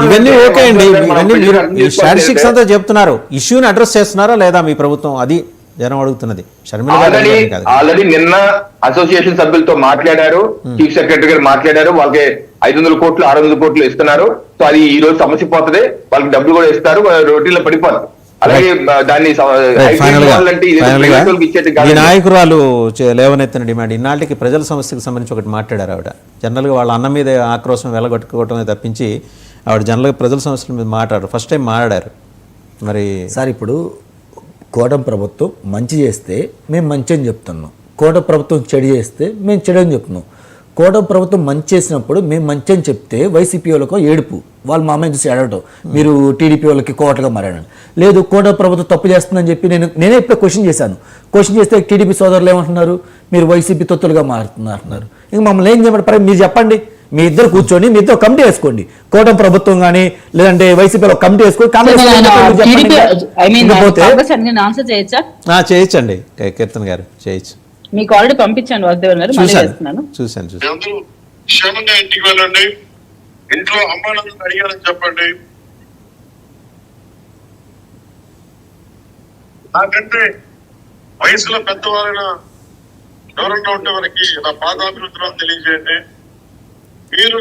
ఇవన్నీ ఓకే అండి, ఇవన్నీ స్టాటిస్టిక్స్ అంతా చెప్తున్నారు. ఇష్యూని అడ్రస్ చేస్తున్నారా లేదా మీ ప్రభుత్వం? అది జనం అడుగుతున్నది. ఆల్రెడీ నిన్న అసోసియేషన్ సభ్యులతో మాట్లాడారు, చీఫ్ సెక్రటరీ గారు మాట్లాడారు. వాళ్ళకి 500 కోట్లు 600 కోట్లు ఇస్తున్నారు. సో అది ఈ రోజు సమస్య పోతుంది, వాళ్ళకి డబ్బులు కూడా ఇస్తారు, రోటీలో పడిపోతారు. అలాగే దాన్ని ఈ నాయకురాలు లేవనెత్తిన డిమాండ్, ఇన్నాళ్ళకి ప్రజల సమస్యకు సంబంధించి ఒకటి మాట్లాడారు ఆవిడ. జనరల్గా వాళ్ళ అన్న మీద ఆక్రోశం వెలగొట్టుకోవటమే తప్పించి ఆవిడ జనరల్గా ప్రజల సమస్యల మీద మాట్లాడారు. ఫస్ట్ టైం మాట్లాడారు. మరి సార్ ఇప్పుడు కూటమి ప్రభుత్వం మంచి చేస్తే మేము మంచి అని చెప్తున్నాం, కూటమి ప్రభుత్వం చెడు చేస్తే మేము చెడు అని చెప్తున్నాం. కూటమి ప్రభుత్వం మంచి చేసినప్పుడు మేము మంచి అని చెప్తే వైసీపీ వాళ్ళకో ఏడుపు, వాళ్ళు మా అమ్మాయిని చూసి ఏడవటం, మీరు టీడీపీ వాళ్ళకి కోటగా మారాడని. లేదు, కూటమి ప్రభుత్వం తప్పు చేస్తుందని చెప్పి నేనే ఇప్పుడు క్వశ్చన్ చేశాను. క్వశ్చన్ చేస్తే టీడీపీ సోదరులు ఏమంటున్నారు, మీరు వైసీపీ తొత్తులుగా మారుతున్నారు. ఇంక మమ్మల్ని ఏం చేయమంటారు? మీరు చెప్పండి, మీ ఇద్దరు కూర్చొని మీ ఇద్దరు కమిటీ వేసుకోండి, కూటమి ప్రభుత్వం కానీ లేదంటే వైసీపీలో కమిటీ వేసుకోండి. చేయొచ్చండి కీర్తన్ గారు, చేయొచ్చు. మీకు ఆల్రెడీ పంపించాను వాగ్దేవన్ గారు, మళ్ళీ చేస్తున్నాను. చూశాను. క్షేమంగా ఇంటికి వెళ్ళండి, ఇంట్లో అమ్మాయిలను అడిగారని చెప్పండి. నాకంటే వయసులో పెద్దవారైన దూరంగా ఉండే వారికి నా పాదాభివృద్ధులను తెలియజేయండి. మీరు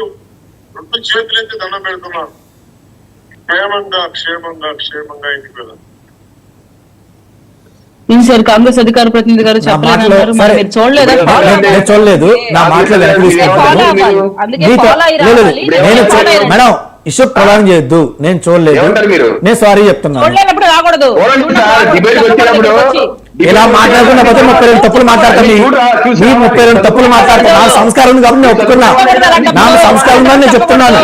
2 చేతులైతే దండం పెడుతున్నాను, క్షేమంగా క్షేమంగా క్షేమంగా ఇంటికి వెళ్ళండి. సార్ కాంగ్రెస్ అధికార ప్రతినిధి గారు చెప్పలేదు, చూడలేదా? చూడలేదు, నా మాటలు మేడం ఇష్యూ ప్రధానం చేయొద్దు. నేను చూడలేదు, నేను సారీ చెప్తున్నాను. రాకూడదు ఇలా మాట్లాడుకున్న 32 తప్పులు మాట్లాడతాను. మీ 32 తప్పులు మాట్లాడతాను. నా సంస్కారం ఉంది కాబట్టి నేను ఒప్పుకున్నా, నా సంస్కారం ఉందని నేను చెప్తున్నాను.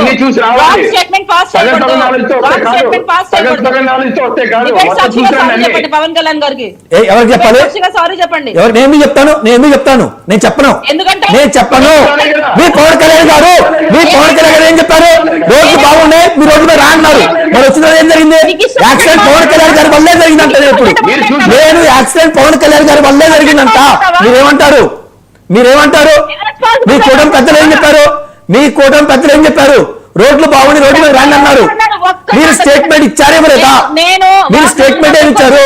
పవన్ కళ్యాణ్ గారికి ఎవరికి చెప్పాలి? సారీ చెప్పండి. ఎవరు? నేను చెప్తాను, నేను చెప్తాను, నేను చెప్పను, నేను చెప్పను. మీ పవన్ కళ్యాణ్ గారు ఏం చెప్పారు? రోడ్లు బాగున్నాయి, మీ రోడ్డు మీద రా అన్నారు. మరి వచ్చిన ఏం జరిగింది? యాక్సిడెంట్ పవన్ కళ్యాణ్ గారి వల్లే జరిగిందంటే ఇప్పుడు నేను యాక్సిడెంట్ పవన్ కళ్యాణ్ గారి వల్లే జరిగిందంట. మీరేమంటారు? మీ కూటమి పెద్దలు ఏం చెప్పారు? రోడ్లు బాగుండి రోడ్డు మీద రాండి అన్నారు. మీరు స్టేట్మెంట్ ఇచ్చారేమో లేదా? మీరు స్టేట్మెంట్ ఏమి ఇచ్చారు?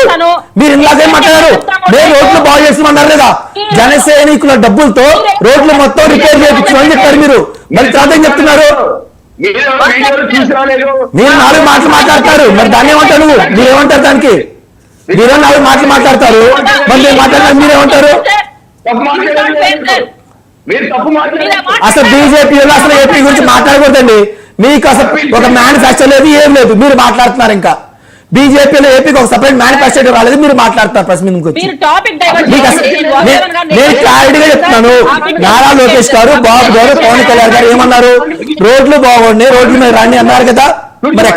మీరు ఇందాకేం మాట్లాడారు? మేము రోడ్లు బాగు చేస్తామన్నారు లేదా? జన సైనికుల డబ్బులతో రోడ్లు మొత్తం రిపేర్ చేయించమని చెప్పారు మీరు. మరి తర్వాత ఏం చెప్తున్నారు? మీరు 4 మాటలు మాట్లాడతారు, మరి దాన్ని ఏమంటారు నువ్వు? మీరేమంటారు దానికి? మీరు 4 మాటలు మాట్లాడతారు, మరి మీరు మాట్లాడతారు మీరేమంటారు? అసలు బీజేపీ అసలు ఏపీ గురించి మాట్లాడకూడదండి. మీకు అసలు ఒక మేనిఫెస్టో లేదు, ఏం లేదు, మీరు మాట్లాడుతున్నారు. ఇంకా బీజేపీలో ఏపీకి ఒక సపరేట్ మేనిఫెస్టో రాలేదు, మీరు మాట్లాడుతున్నారు ప్రెస్ మీట్ గురించి. నేను క్లారిటీగా చెప్తున్నాను. నారా లోకేష్ గారు, బాబు గారు, పవన్ కళ్యాణ్ గారు ఏమన్నారు? రోడ్లు బాగున్నాయి, రోడ్ల మీద రాండి అన్నారు కదా. మరి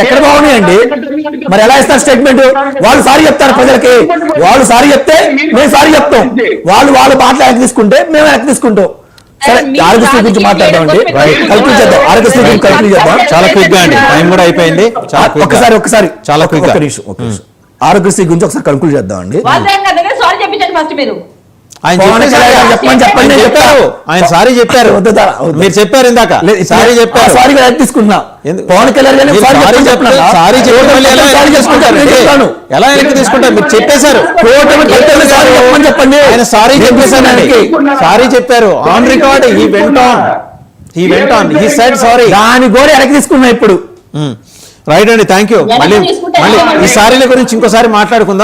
ఎక్కడ బాగున్నాయండి? మరి ఎలా ఇస్తారు స్టేట్మెంట్? వాళ్ళు సారీ చెప్తారు ప్రజలకి. వాళ్ళు సారీ చెప్తే మేము సారీ చెప్తాం. వాళ్ళు మాటలు వెనక్కి తీసుకుంటే మేము వెనక్కి తీసుకుంటాం. సరే, ఆరోగ్యశ్రీ గురించి మాట్లాడదామండి. కల్పీ చేద్దాం. ఆరోగ్యశ్రీ గురించి కల్పీ చేద్దాం. చాలా క్విక్ గా అండి, టైం కూడా అయిపోయింది. ఒకసారి చాలా క్విక్ గా. ఆరోగ్యశ్రీ గురించి ఒకసారి కల్పీ చేద్దాం అండి. ఆయన చెప్పారు, ఆయన సారీ చెప్పారు. మీరు చెప్పారు ఇందాక, సారీ చెప్పారు. సారీ తీసుకున్నా. పవన్ కళ్యాణ్ సారీ ఎలా వెనక్కి తీసుకుంటారు? మీరు చెప్పేశారు, చెప్పండి. ఆయన సారీ చెప్పేశారండి. సారీ చెప్పారు on record. He went on, he said sorry. దాని కూడా వెనక్కి తీసుకున్నా ఇప్పుడు. రైట్ అండి, థ్యాంక్ యూ. మళ్ళీ ఈ సారీల గురించి ఇంకోసారి మాట్లాడుకుందాం.